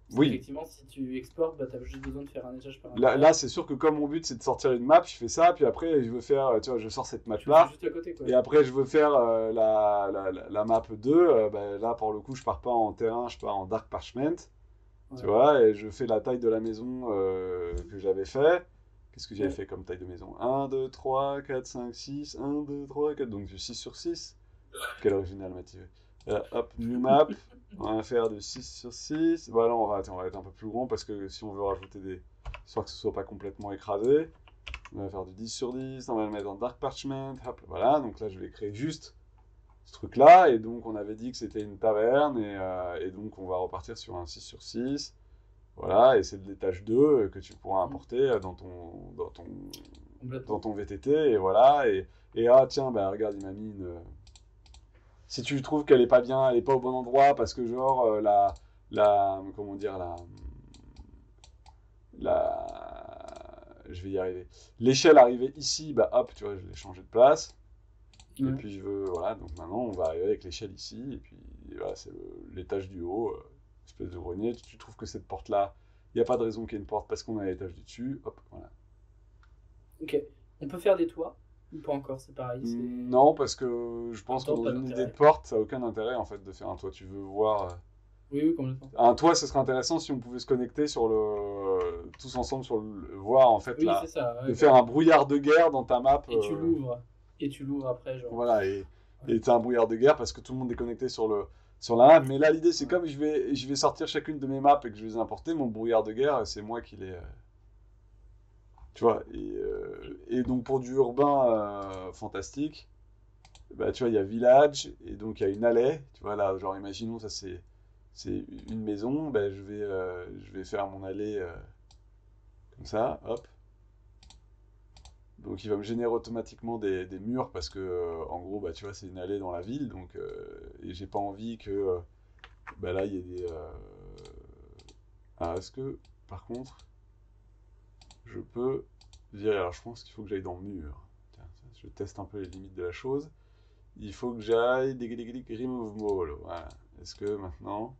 Speaker 2: Parce
Speaker 1: Oui.
Speaker 2: qu'effectivement, si tu exportes, bah, tu as juste besoin de faire un étage par
Speaker 1: Là,
Speaker 2: intérieur.
Speaker 1: c'est sûr que comme mon but c'est de sortir une map, je fais ça, puis après je veux faire, tu vois, je sors cette map
Speaker 2: Tu le fais
Speaker 1: là,
Speaker 2: juste à côté, quoi.
Speaker 1: et après je veux faire la map 2. Bah, là pour le coup, je pars pas en terrain, je pars en dark parchment, tu
Speaker 2: Ouais.
Speaker 1: vois, et je fais la taille de la maison que j'avais fait. Qu'est-ce que j'avais
Speaker 2: Ouais.
Speaker 1: fait comme taille de maison? 1, 2, 3, 4, 5, 6, 1, 2, 3, 4, donc du 6 sur 6. Quel original, Mathieu. Hop, new map. On va faire du 6 sur 6. Voilà, on va être un peu plus grand parce que si on veut rajouter des. Histoire que ce soit pas complètement écrasé. On va faire du 10 sur 10. On va le mettre en dark parchment. Hop, voilà. Donc là, je vais créer juste ce truc-là. Et donc, on avait dit que c'était une taverne. Et donc, on va repartir sur un 6 sur 6. Voilà. Et c'est de l'étage 2 que tu pourras importer dans
Speaker 2: Complètement.
Speaker 1: ton VTT. Et voilà. Et ah, tiens, bah, regarde, il m'a mis une. Si tu trouves qu'elle est pas bien, elle est pas au bon endroit parce que genre comment dire je vais y arriver. L'échelle arrivait ici, bah hop, tu vois, je l'ai changé de place. Et
Speaker 2: Ouais.
Speaker 1: puis voilà, donc maintenant on va arriver avec l'échelle ici et puis voilà, c'est l'étage du haut. espèce de grenier, tu trouves que cette porte-là, il n'y a pas de raison qu'il y ait une porte parce qu'on est à l'étage du dessus, hop, voilà.
Speaker 2: Ok. On peut faire des toits ou pas encore, c'est pareil, c'est.
Speaker 1: Non, parce que je
Speaker 2: En même
Speaker 1: pense que
Speaker 2: temps,
Speaker 1: dans
Speaker 2: pas
Speaker 1: une idée de
Speaker 2: d'intérêt.
Speaker 1: porte, ça n'a aucun intérêt en fait de faire un toit. Tu veux voir.
Speaker 2: Oui, oui, complètement.
Speaker 1: Un toit, ce serait intéressant si on pouvait se connecter sur le. Tous ensemble sur le. Voir en fait
Speaker 2: Oui, c'est
Speaker 1: là.
Speaker 2: ça,
Speaker 1: De
Speaker 2: ouais,
Speaker 1: faire un
Speaker 2: complètement.
Speaker 1: brouillard de guerre dans ta map.
Speaker 2: Et tu l'ouvres. Et tu l'ouvres après, genre.
Speaker 1: Voilà,
Speaker 2: Ouais.
Speaker 1: et t'as un brouillard de guerre parce que tout le monde est connecté sur la map. Mais là, l'idée, c'est
Speaker 2: Ouais.
Speaker 1: comme je vais sortir chacune de mes maps et que je vais les importer, mon brouillard de guerre, c'est moi qui les. Tu vois, et donc pour du urbain fantastique, bah, tu vois, il y a village, et donc il y a une allée, tu vois, là, genre, imaginons, ça c'est une maison, bah, je vais faire mon allée comme ça, hop. Donc il va me générer automatiquement des murs, parce que, en gros, bah, tu vois, c'est une allée dans la ville, donc, et j'ai pas envie que, bah, là, il y ait des... Ah, est-ce que, par contre, je peux virer, alors je pense qu'il faut que j'aille dans le mur. Tiens, je teste un peu les limites de la chose. Il faut que j'aille remove mall. Voilà. Est-ce que maintenant.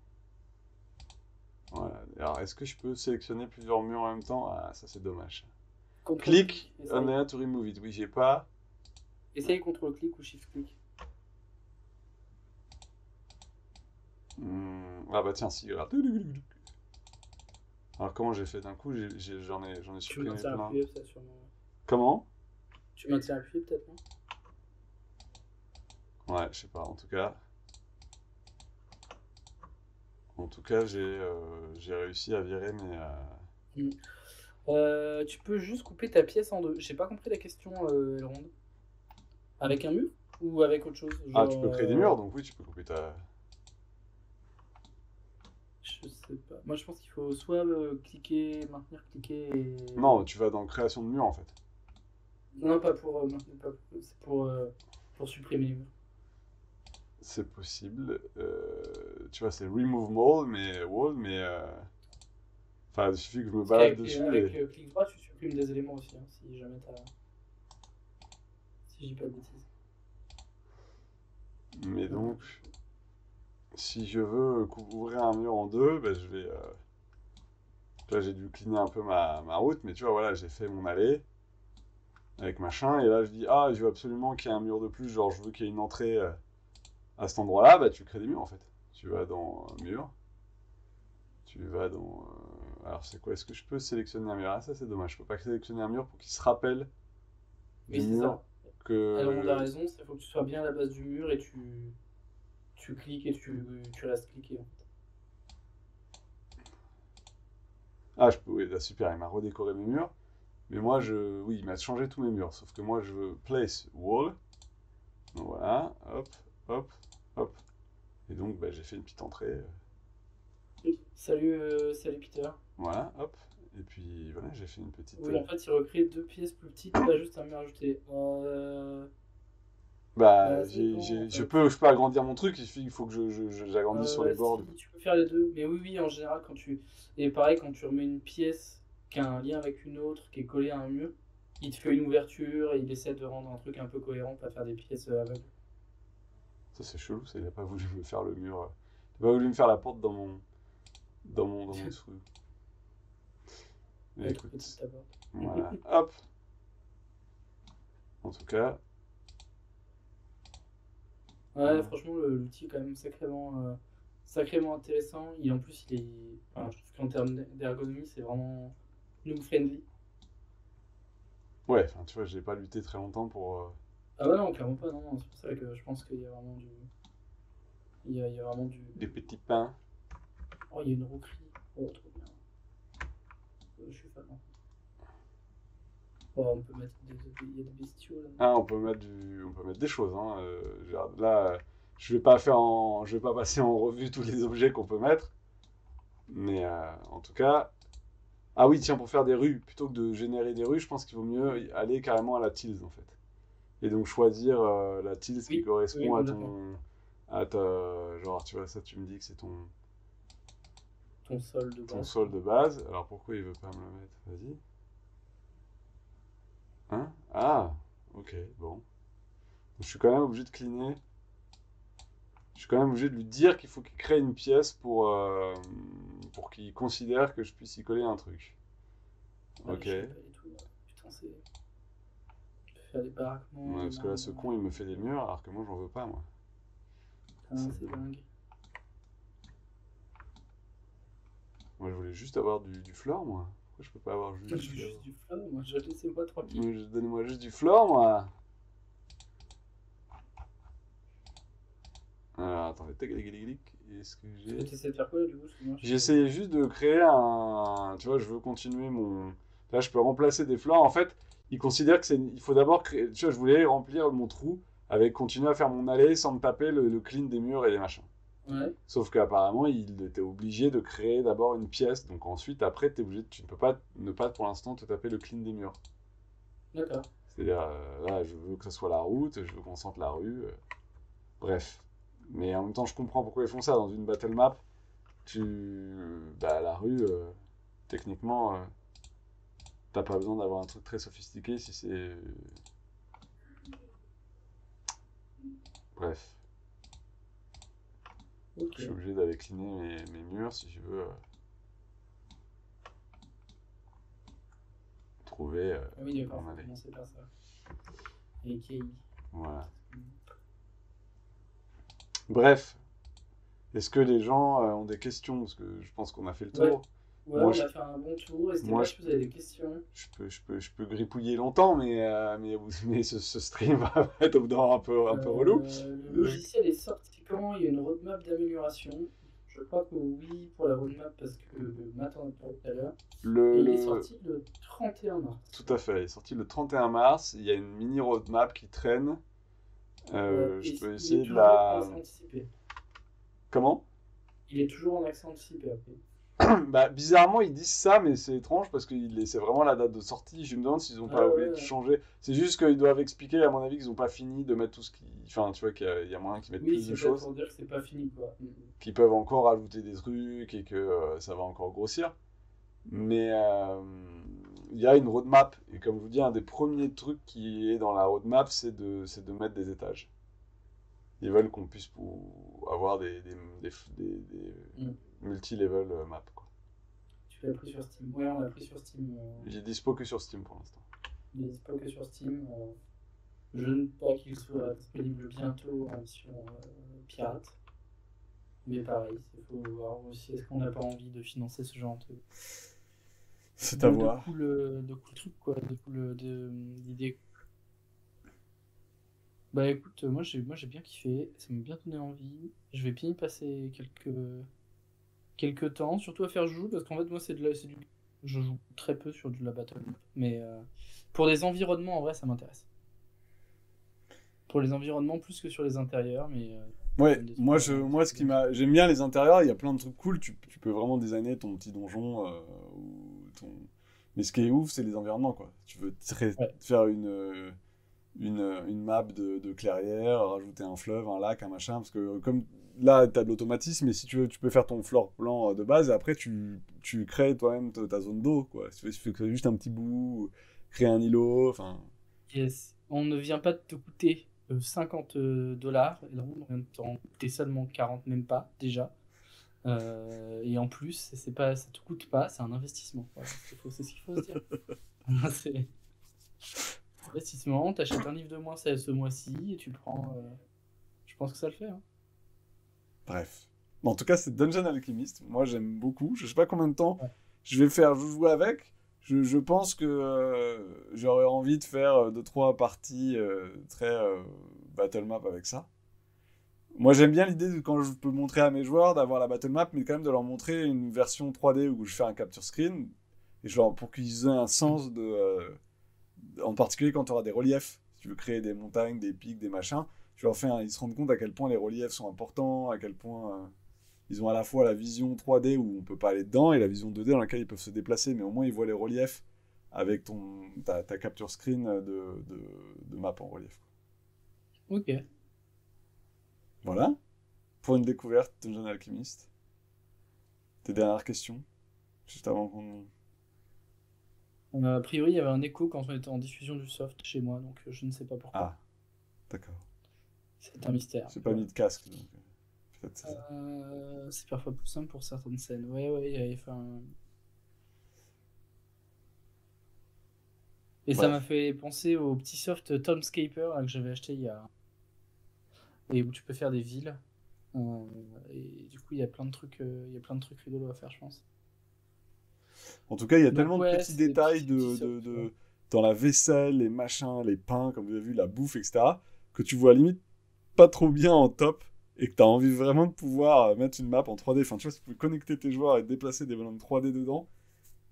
Speaker 1: Voilà. Alors, est-ce que je peux sélectionner plusieurs murs en même temps? Ah, ça c'est dommage. Click
Speaker 2: Contrôle-clic,
Speaker 1: on
Speaker 2: essaye.
Speaker 1: it to remove it. Oui, j'ai pas.
Speaker 2: Essaye contrôle-clic ou shift-clic.
Speaker 1: Ah bah tiens, si, regarde. Alors, comment j'ai fait d'un coup? J'en ai
Speaker 2: Tu
Speaker 1: supprimé
Speaker 2: maintiens
Speaker 1: plein.
Speaker 2: appuyé, ça sûrement.
Speaker 1: Comment?
Speaker 2: Tu maintiens appuyé peut-être, non?
Speaker 1: Ouais, je sais pas. En tout cas, j'ai réussi à virer mes.
Speaker 2: Hmm. Tu peux juste couper ta pièce en deux. J'ai pas compris la question, Elrond. Avec un mur ou avec autre chose?
Speaker 1: Ah, tu
Speaker 2: Genre,
Speaker 1: peux créer des murs, donc oui, tu peux couper ta.
Speaker 2: je sais pas. Moi, je pense qu'il faut soit cliquer, maintenir, cliquer
Speaker 1: Non,
Speaker 2: et.
Speaker 1: tu vas dans création de murs en fait.
Speaker 2: Non, pas pour maintenir, c'est pour supprimer les murs.
Speaker 1: C'est possible. Tu vois, c'est remove wall, enfin, il suffit que je me
Speaker 2: Parce
Speaker 1: balade
Speaker 2: qu'avec
Speaker 1: dessus
Speaker 2: avec
Speaker 1: et.
Speaker 2: clic droit, tu supprimes des éléments aussi, hein, si jamais t'as. Si je dis pas de bêtises.
Speaker 1: Mais
Speaker 2: Ouais.
Speaker 1: donc, si je veux ouvrir un mur en deux, ben, je vais. Tu vois, j'ai dû cleaner un peu ma route, mais tu vois, voilà, j'ai fait mon allée avec machin, et là je dis, ah, je veux absolument qu'il y ait un mur de plus, genre je veux qu'il y ait une entrée à cet endroit-là, bah tu crées des murs en fait. Tu vas dans mur, tu vas dans. Alors c'est quoi? Est-ce que je peux sélectionner un mur? Ah, ça c'est dommage, je peux pas sélectionner un mur pour qu'il se rappelle du
Speaker 2: Oui, c'est
Speaker 1: mur
Speaker 2: ça. Elrond a
Speaker 1: que.
Speaker 2: raison, il faut que tu sois bien à la base du mur et tu cliques et tu restes cliqué en fait.
Speaker 1: Ah, je peux, oui, là, super, il m'a redécoré mes murs. Mais moi, oui, il m'a changé tous mes murs. Sauf que moi, je veux place wall. Donc voilà, hop, hop, hop. Et donc, bah, j'ai fait une petite entrée.
Speaker 2: Oui. Salut, salut Peter.
Speaker 1: Voilà, hop. Et puis, voilà, j'ai fait une petite.
Speaker 2: Oui, en fait, il recrée deux pièces plus petites, pas juste un mur ajouté.
Speaker 1: Bah,
Speaker 2: Ça dépend en fait.
Speaker 1: je peux agrandir mon truc. Il faut que j'agrandisse sur les bords.
Speaker 2: Si, tu peux faire les deux. Mais oui, oui, en général, quand tu. Et pareil, quand tu remets une pièce qui a un lien avec une autre, qui est collée à un mur, il te fait une ouverture et il essaie de rendre un truc un peu cohérent, pas faire des pièces aveugles.
Speaker 1: Ça, c'est chelou. Ça, il a pas voulu me faire le mur. Il a pas voulu me faire la porte dans mon truc. Mais
Speaker 2: Elle est trop petite
Speaker 1: écoute,
Speaker 2: ta porte.
Speaker 1: voilà, hop. En tout cas,
Speaker 2: Ouais,
Speaker 1: voilà.
Speaker 2: franchement, l'outil est quand même sacrément intéressant. En plus, enfin, je trouve qu'en termes d'ergonomie, c'est vraiment noob friendly.
Speaker 1: Ouais, enfin, tu vois, j'ai pas lutté très longtemps pour.
Speaker 2: Ah ouais, non, clairement pas, non, non, c'est pour ça que je pense qu'il y a vraiment du. Il y a vraiment du.
Speaker 1: Des petits pains.
Speaker 2: Oh, il y a une roquerie. Oh, trop bien. Je suis fan. Hein. Oh, on peut mettre il y a des bestiaux là.
Speaker 1: Ah, on peut mettre des choses. Hein. Là, je vais pas passer en revue tous les objets qu'on peut mettre. Mais en tout cas, ah oui, tiens, pour faire des rues, plutôt que de générer des rues, je pense qu'il vaut mieux aller carrément à la tilde en fait. Et donc choisir la tilde qui
Speaker 2: Oui, oui,
Speaker 1: correspond
Speaker 2: complètement.
Speaker 1: à ta, genre, tu vois, ça, tu me dis que c'est
Speaker 2: Ton sol de
Speaker 1: ton
Speaker 2: base,
Speaker 1: sol
Speaker 2: quoi.
Speaker 1: de base. Alors pourquoi il veut pas me le mettre? Vas-y. Hein? Ah, ok, bon. Je suis quand même obligé de cleaner. Je suis quand même obligé de lui dire qu'il faut qu'il crée une pièce pour qu'il considère que je puisse y coller un truc.
Speaker 2: Ouais,
Speaker 1: Ok.
Speaker 2: je sais
Speaker 1: Ouais,
Speaker 2: pas du tout. Là. Putain, c'est. Je vais faire des baraquements, des
Speaker 1: parce que là, ce con, il
Speaker 2: mains.
Speaker 1: me fait des murs, alors que moi, j'en veux pas, moi.
Speaker 2: Putain, c'est dingue.
Speaker 1: Moi, je voulais juste avoir du floor, moi. Pourquoi je peux pas avoir juste
Speaker 2: Moi,
Speaker 1: du
Speaker 2: je veux
Speaker 1: floor?
Speaker 2: juste du flow, moi, je laissez-moi tranquille.
Speaker 1: Donnez-moi juste du floor, moi. Alors, attendez, tac-tac-tac-tac. Est-ce que
Speaker 2: Parce que
Speaker 1: j'ai...
Speaker 2: tu essaies de faire quoi là, du coup? Parce que moi, je
Speaker 1: J'ai
Speaker 2: sais pas.
Speaker 1: essayé juste de créer un... Tu vois, je veux continuer mon... Là, je peux remplacer des fleurs. En fait, il considère que c'est... Il faut d'abord créer... Tu vois, je voulais remplir mon trou avec continuer à faire mon allée sans me taper le clean des murs et des machins.
Speaker 2: Ouais,
Speaker 1: Sauf qu'apparemment, il était obligé de créer d'abord une pièce. Donc ensuite, après, t'es obligé... Tu ne peux pas ne pas, pour l'instant, te taper le clean des murs.
Speaker 2: d'accord.
Speaker 1: C'est-à-dire, là, je veux que ce soit la route, je veux qu'on sente la rue. Bref. Mais en même temps, je comprends pourquoi ils font ça. Dans une battle map, tu... Bah, la rue, techniquement, t'as pas besoin d'avoir un truc très sophistiqué si c'est... Bref.
Speaker 2: Ok.
Speaker 1: Je suis obligé d'aller cleaner mes murs si je veux trouver
Speaker 2: Ah oui, d'accord,
Speaker 1: mon
Speaker 2: faut
Speaker 1: allée.
Speaker 2: commencer par ça. AKI.
Speaker 1: Voilà. Bref. Est-ce que les gens ont des questions? Parce que je pense qu'on a fait le
Speaker 2: Ouais,
Speaker 1: tour.
Speaker 2: ouais,
Speaker 1: Moi,
Speaker 2: on a fait un bon tour. N'hésitez
Speaker 1: moi,
Speaker 2: pas si vous avez des questions.
Speaker 1: je peux gripouiller longtemps, mais ce stream va être au bout d'un moment un peu relou.
Speaker 2: Le logiciel est sorti quand? Il y a une roadmap d'amélioration. Je crois que oui pour la roadmap parce que Matt en a parlé tout à l'heure. Et il est
Speaker 1: Le...
Speaker 2: sorti le 31 mars.
Speaker 1: Tout à fait, il est sorti le 31 mars. Il y a une mini roadmap qui traîne.
Speaker 2: Ouais,
Speaker 1: Je
Speaker 2: et
Speaker 1: peux
Speaker 2: il est
Speaker 1: essayer de
Speaker 2: toujours en
Speaker 1: la...
Speaker 2: accès anticipé.
Speaker 1: Comment?
Speaker 2: Il est toujours en accès anticipé après.
Speaker 1: Bah, bizarrement, ils disent ça, mais c'est étrange parce que c'est vraiment la date de sortie. Je me demande s'ils n'ont
Speaker 2: Ouais,
Speaker 1: pas
Speaker 2: ouais,
Speaker 1: oublié de
Speaker 2: ouais.
Speaker 1: changer. C'est juste qu'ils doivent expliquer, à mon avis, qu'ils n'ont pas fini de mettre tout ce qui. Enfin, tu vois, il y a moyen qu'ils mettent
Speaker 2: Oui,
Speaker 1: plus de
Speaker 2: c'est peut-être
Speaker 1: choses,
Speaker 2: pour dire que c'est pas fini quoi.
Speaker 1: qu'ils peuvent encore ajouter des trucs et que ça va encore grossir. Mais il y a une roadmap. Et comme je vous dis, un des premiers trucs qui est dans la roadmap, c'est de mettre des étages. Ils veulent qu'on puisse avoir des
Speaker 2: Mm.
Speaker 1: multi-level maps, quoi.
Speaker 2: Tu l'as pris sur Steam. Ouais, on l'a pris sur Steam.
Speaker 1: J'ai dispo que sur Steam pour l'instant.
Speaker 2: Il est dispo que sur Steam. Je ne pense pas qu'il soit disponible bientôt en version pirate. Mais pareil, il faut voir aussi est-ce qu'on n'a pas envie de financer ce genre
Speaker 1: C'est à voir.
Speaker 2: de cool truc, quoi, d'idées. Bah écoute, moi j'ai bien kiffé, ça m'a bien donné envie. Je vais bien y passer quelques temps, surtout à faire joujou, parce qu'en fait moi je joue très peu sur de la battle map. Mais pour des environnements, en vrai, ça m'intéresse. Pour les environnements, plus que sur les intérieurs, mais
Speaker 1: Ouais,
Speaker 2: même des trucs un petit
Speaker 1: ce
Speaker 2: peu
Speaker 1: qui
Speaker 2: comme ça.
Speaker 1: m'a, j'aime bien les intérieurs. Il y a plein de trucs cool. Tu peux vraiment designer ton petit donjon ou ton. Mais ce qui est ouf, c'est les environnements, quoi. Tu veux
Speaker 2: Ouais,
Speaker 1: faire une map de clairière, rajouter un fleuve, un lac, un machin, parce que comme là, tu as de l'automatisme, mais si tu veux, tu peux faire ton floor plan de base et après tu crées toi-même ta zone d'eau, quoi. Il suffit que juste un petit bout, créer un îlot, enfin.
Speaker 2: yes. On ne vient pas de te coûter 50 $, et donc on vient de t'en coûter seulement 40, même pas, déjà. Et en plus, c'est pas, ça te coûte pas, c'est un investissement. Voilà, c'est ce qu'il faut se dire. C'est un investissement, t'achètes un livre de moins ce mois-ci et tu prends. Je pense que ça le fait. Hein.
Speaker 1: Bref. Bon, en tout cas, c'est Dungeon Alchemist. Moi, j'aime beaucoup. Je sais pas combien de temps
Speaker 2: Ouais.
Speaker 1: je vais faire jouer avec. Je pense que j'aurais envie de faire 2-3 parties très battle map avec ça. Moi, j'aime bien l'idée de quand je peux montrer à mes joueurs d'avoir la battle map, mais quand même de leur montrer une version 3D où je fais un capture screen, et genre pour qu'ils aient un sens de, en particulier quand tu auras des reliefs. Si tu veux créer des montagnes, des pics, des machins, ils se rendent compte à quel point les reliefs sont importants, à quel point ils ont à la fois la vision 3D où on peut pas aller dedans et la vision 2D dans laquelle ils peuvent se déplacer, mais au moins ils voient les reliefs avec ta capture screen de map en relief.
Speaker 2: Ok.
Speaker 1: Voilà, pour une découverte de Dungeon Alchemist. Tes dernières questions, juste avant qu'on...
Speaker 2: A priori, il y avait un écho quand on était en diffusion du soft chez moi, donc je ne sais pas pourquoi.
Speaker 1: Ah, d'accord.
Speaker 2: C'est un mystère.
Speaker 1: J'ai pas
Speaker 2: Voilà.
Speaker 1: mis de casque, donc... Peut-être.
Speaker 2: C'est parfois plus simple pour certaines scènes. Ouais, enfin... Et ça m'a
Speaker 1: Bref.
Speaker 2: fait penser au petit soft Tomscaper là, que j'avais acheté et où tu peux faire des villes. Euh, et du coup, il y a plein de trucs, il y a plein de trucs rigolos à faire, je pense.
Speaker 1: En tout cas, il y a
Speaker 2: Donc
Speaker 1: tellement de
Speaker 2: ouais,
Speaker 1: petits
Speaker 2: c'est des
Speaker 1: détails
Speaker 2: petits softs. Ouais.
Speaker 1: dans la vaisselle, les machins, les pains, comme vous avez vu, la bouffe, etc., que tu vois limite pas trop bien en top et que tu as envie vraiment de pouvoir mettre une map en 3D. Enfin, tu vois, si tu peux connecter tes joueurs et déplacer des bonhommes 3D dedans,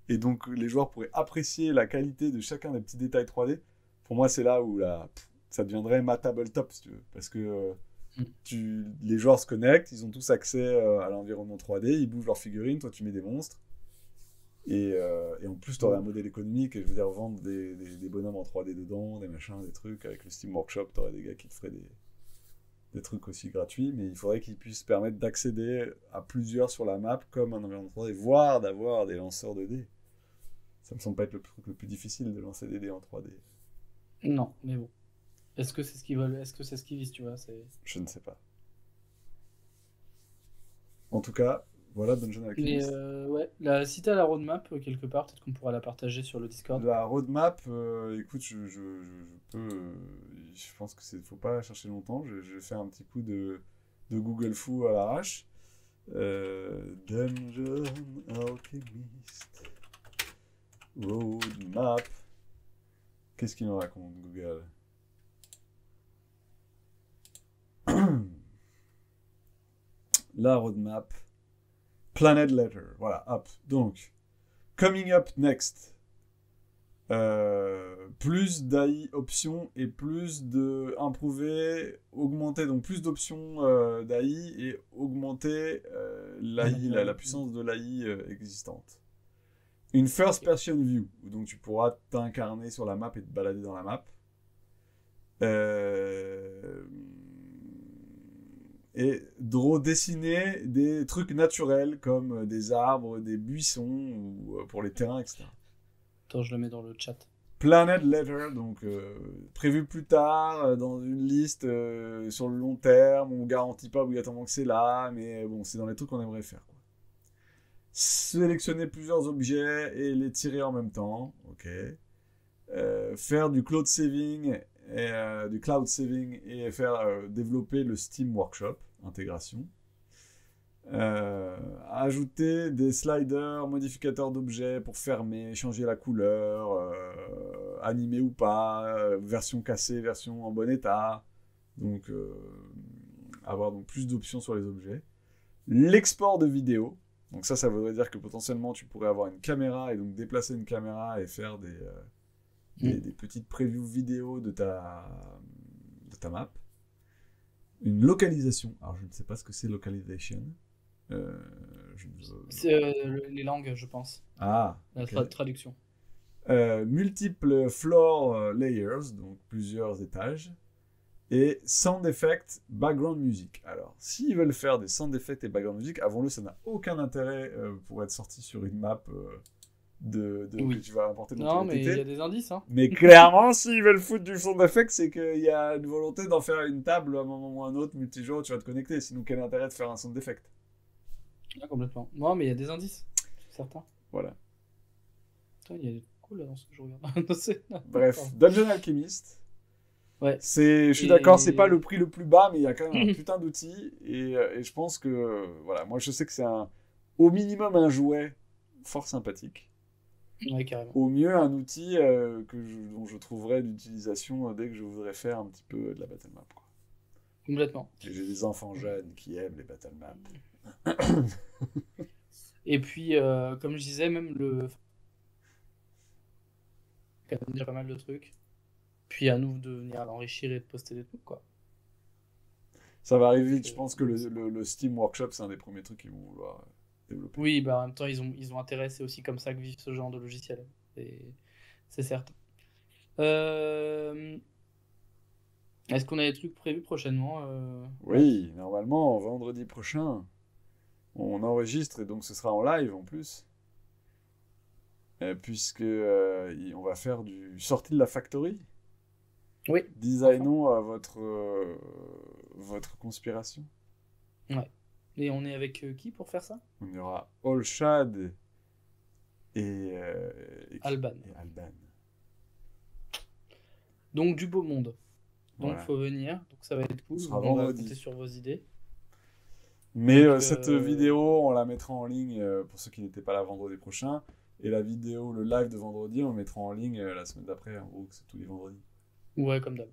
Speaker 1: et donc les joueurs pourraient apprécier la qualité de chacun des petits détails 3D, pour moi, c'est là où ça deviendrait ma tabletop, si tu veux. Parce que
Speaker 2: Mm.
Speaker 1: les joueurs se connectent, ils ont tous accès à l'environnement 3D, ils bougent leurs figurines, toi tu mets des monstres. Et en plus, tu aurais un modèle économique, et je veux dire, vendre des bonhommes en 3D dedans, des machins, des trucs. Avec le Steam Workshop, tu aurais des gars qui te feraient des trucs aussi gratuits, mais il faudrait qu'ils puissent permettre d'accéder à plusieurs sur la map, comme un environnement 3D, voire d'avoir des lanceurs de dés. Ça me semble pas être le truc le plus difficile de lancer des dés en 3D.
Speaker 2: Non, mais bon. Est-ce que c'est ce qu'ils veulent? Est-ce que c'est ce qu'ils visent, tu vois?
Speaker 1: Je ne sais pas. En tout cas, voilà Dungeon
Speaker 2: Mais
Speaker 1: Alchemist.
Speaker 2: ouais, si t'as la roadmap quelque part, peut-être qu'on pourra la partager sur le Discord.
Speaker 1: La roadmap, écoute, peux. Je pense que faut pas chercher longtemps. Je fais un petit coup de Google fou à l'arrache. Dungeon Alchemist roadmap. Qu'est-ce qu'il me raconte, Google? La roadmap. Planet Letter. Voilà, hop. Donc, coming up next. Plus d'AI options et plus de improver, augmenter, donc plus d'options d'AI et augmenter l'AI, la puissance de l'AI existante. Une first person view, donc tu pourras t'incarner sur la map et te balader dans la map. Et dessiner des trucs naturels comme des arbres, des buissons ou pour les terrains, etc.
Speaker 2: Attends, je le mets dans le chat.
Speaker 1: Planet Letter, donc prévu plus tard dans une liste sur le long terme. On garantit pas obligatoirement que c'est là, mais bon, c'est dans les trucs qu'on aimerait faire, quoi. Sélectionner plusieurs objets et les tirer en même temps, ok. Faire du cloud saving et faire développer le Steam Workshop intégration. Ajouter des sliders, modificateurs d'objets pour fermer, changer la couleur, animer ou pas, version cassée, version en bon état. Donc, avoir donc plus d'options sur les objets. L'export de vidéo. Donc ça voudrait dire que potentiellement tu pourrais avoir une caméra et donc déplacer une caméra et faire des petites previews vidéo de ta map. Une localisation. Alors je ne sais pas ce que c'est localisation.
Speaker 2: C'est les langues, je pense.
Speaker 1: Ah,
Speaker 2: La
Speaker 1: ok.
Speaker 2: traduction.
Speaker 1: Multiple floor layers, donc plusieurs étages. Et sound effect, background music. Alors, s'ils veulent faire des sound effects et background music, avouons-le, ça n'a aucun intérêt pour être sorti sur une map que tu vas importer dans
Speaker 2: Non,
Speaker 1: ton
Speaker 2: mais il y a
Speaker 1: TT.
Speaker 2: des indices, hein.
Speaker 1: Mais clairement, s'ils veulent foutre du sound effect, c'est qu'il y a une volonté d'en faire une table à un moment ou à un autre, multijoueur, où tu vas te connecter. Sinon, quel intérêt de faire un sound effect?
Speaker 2: Ah, complètement. Non, mais il y a des indices, certains.
Speaker 1: Voilà.
Speaker 2: Putain, il y a des trucs cool là dans ce que je regarde.
Speaker 1: Bref, Dungeon Alchemist.
Speaker 2: Ouais.
Speaker 1: Je suis d'accord, c'est pas le prix le plus bas, mais il y a quand même un putain d'outils. Et je pense que, voilà, moi je sais que c'est au minimum un jouet fort sympathique.
Speaker 2: Ouais, carrément.
Speaker 1: Au mieux un outil dont je trouverai l'utilisation dès que je voudrais faire un petit peu de la battle map, quoi.
Speaker 2: Complètement.
Speaker 1: Et j'ai des enfants jeunes qui aiment les battle maps.
Speaker 2: Et puis, comme je disais, même il y a déjà pas mal de trucs. Puis à nous de venir l'enrichir et de poster des trucs, quoi.
Speaker 1: Ça va arriver vite, je pense que le Steam Workshop, c'est un des premiers trucs qu'ils vont vouloir développer.
Speaker 2: Oui, bah en même temps, ils ont intérêt, c'est aussi comme ça que vivent ce genre de logiciel. C'est certain. Est-ce qu'on a des trucs prévus prochainement,
Speaker 1: Oui, normalement, vendredi prochain, on enregistre et donc ce sera en live en plus. Puisque on va faire du sortie de la factory.
Speaker 2: Oui.
Speaker 1: Designons votre conspiration.
Speaker 2: Ouais. Et on est avec qui pour faire ça?
Speaker 1: On y aura Olshad et
Speaker 2: Alban.
Speaker 1: et Alban.
Speaker 2: Donc du beau monde. Donc
Speaker 1: Voilà.
Speaker 2: faut venir. Donc ça va être
Speaker 1: Ce
Speaker 2: cool.
Speaker 1: sera
Speaker 2: On va compter
Speaker 1: vendredi.
Speaker 2: sur vos idées.
Speaker 1: Mais
Speaker 2: Donc
Speaker 1: cette vidéo, on la mettra en ligne pour ceux qui n'étaient pas là vendredi prochain. Et la vidéo, le live de vendredi, on le mettra en ligne la semaine d'après. En gros, que c'est tous les vendredis.
Speaker 2: ouais, comme d'hab.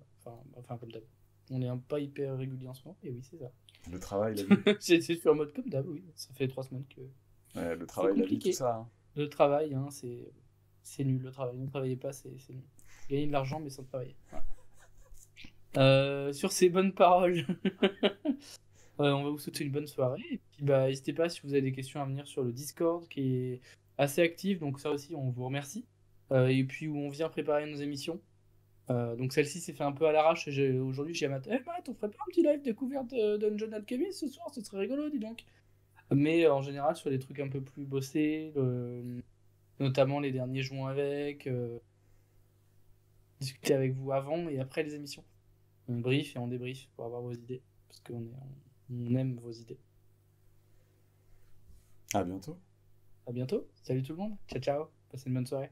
Speaker 2: Enfin comme d'hab. On est pas hyper régulier en ce moment. Et oui, c'est ça.
Speaker 1: Le travail, la vie.
Speaker 2: C'est sur mode comme d'hab, oui. Ça fait 3 semaines que
Speaker 1: Ouais, le
Speaker 2: c'est
Speaker 1: travail, la vie, tout
Speaker 2: compliqué.
Speaker 1: ça. Hein.
Speaker 2: Le travail, hein, c'est nul. Le travail, ne travaillez pas, c'est nul. Gagner de l'argent, mais sans travailler. Voilà. Sur ces bonnes paroles, on va vous souhaiter une bonne soirée. Et puis, bah, n'hésitez pas si vous avez des questions à venir sur le Discord qui est assez actif. Donc, ça aussi, on vous remercie. Et puis, où on vient préparer nos émissions. Donc, celle-ci s'est fait un peu à l'arrache. Aujourd'hui, j'ai maté. Eh, Matt, on ferait pas un petit live découverte de Dungeon Alchemy ce soir? Ce serait rigolo, dis donc. Mais en général, sur des trucs un peu plus bossés, notamment les derniers jouons avec, discuter avec vous avant et après les émissions. On brief et on débrief pour avoir vos idées. Parce on aime vos idées.
Speaker 1: À bientôt.
Speaker 2: À bientôt. Salut tout le monde. Ciao, ciao. Passez une bonne soirée.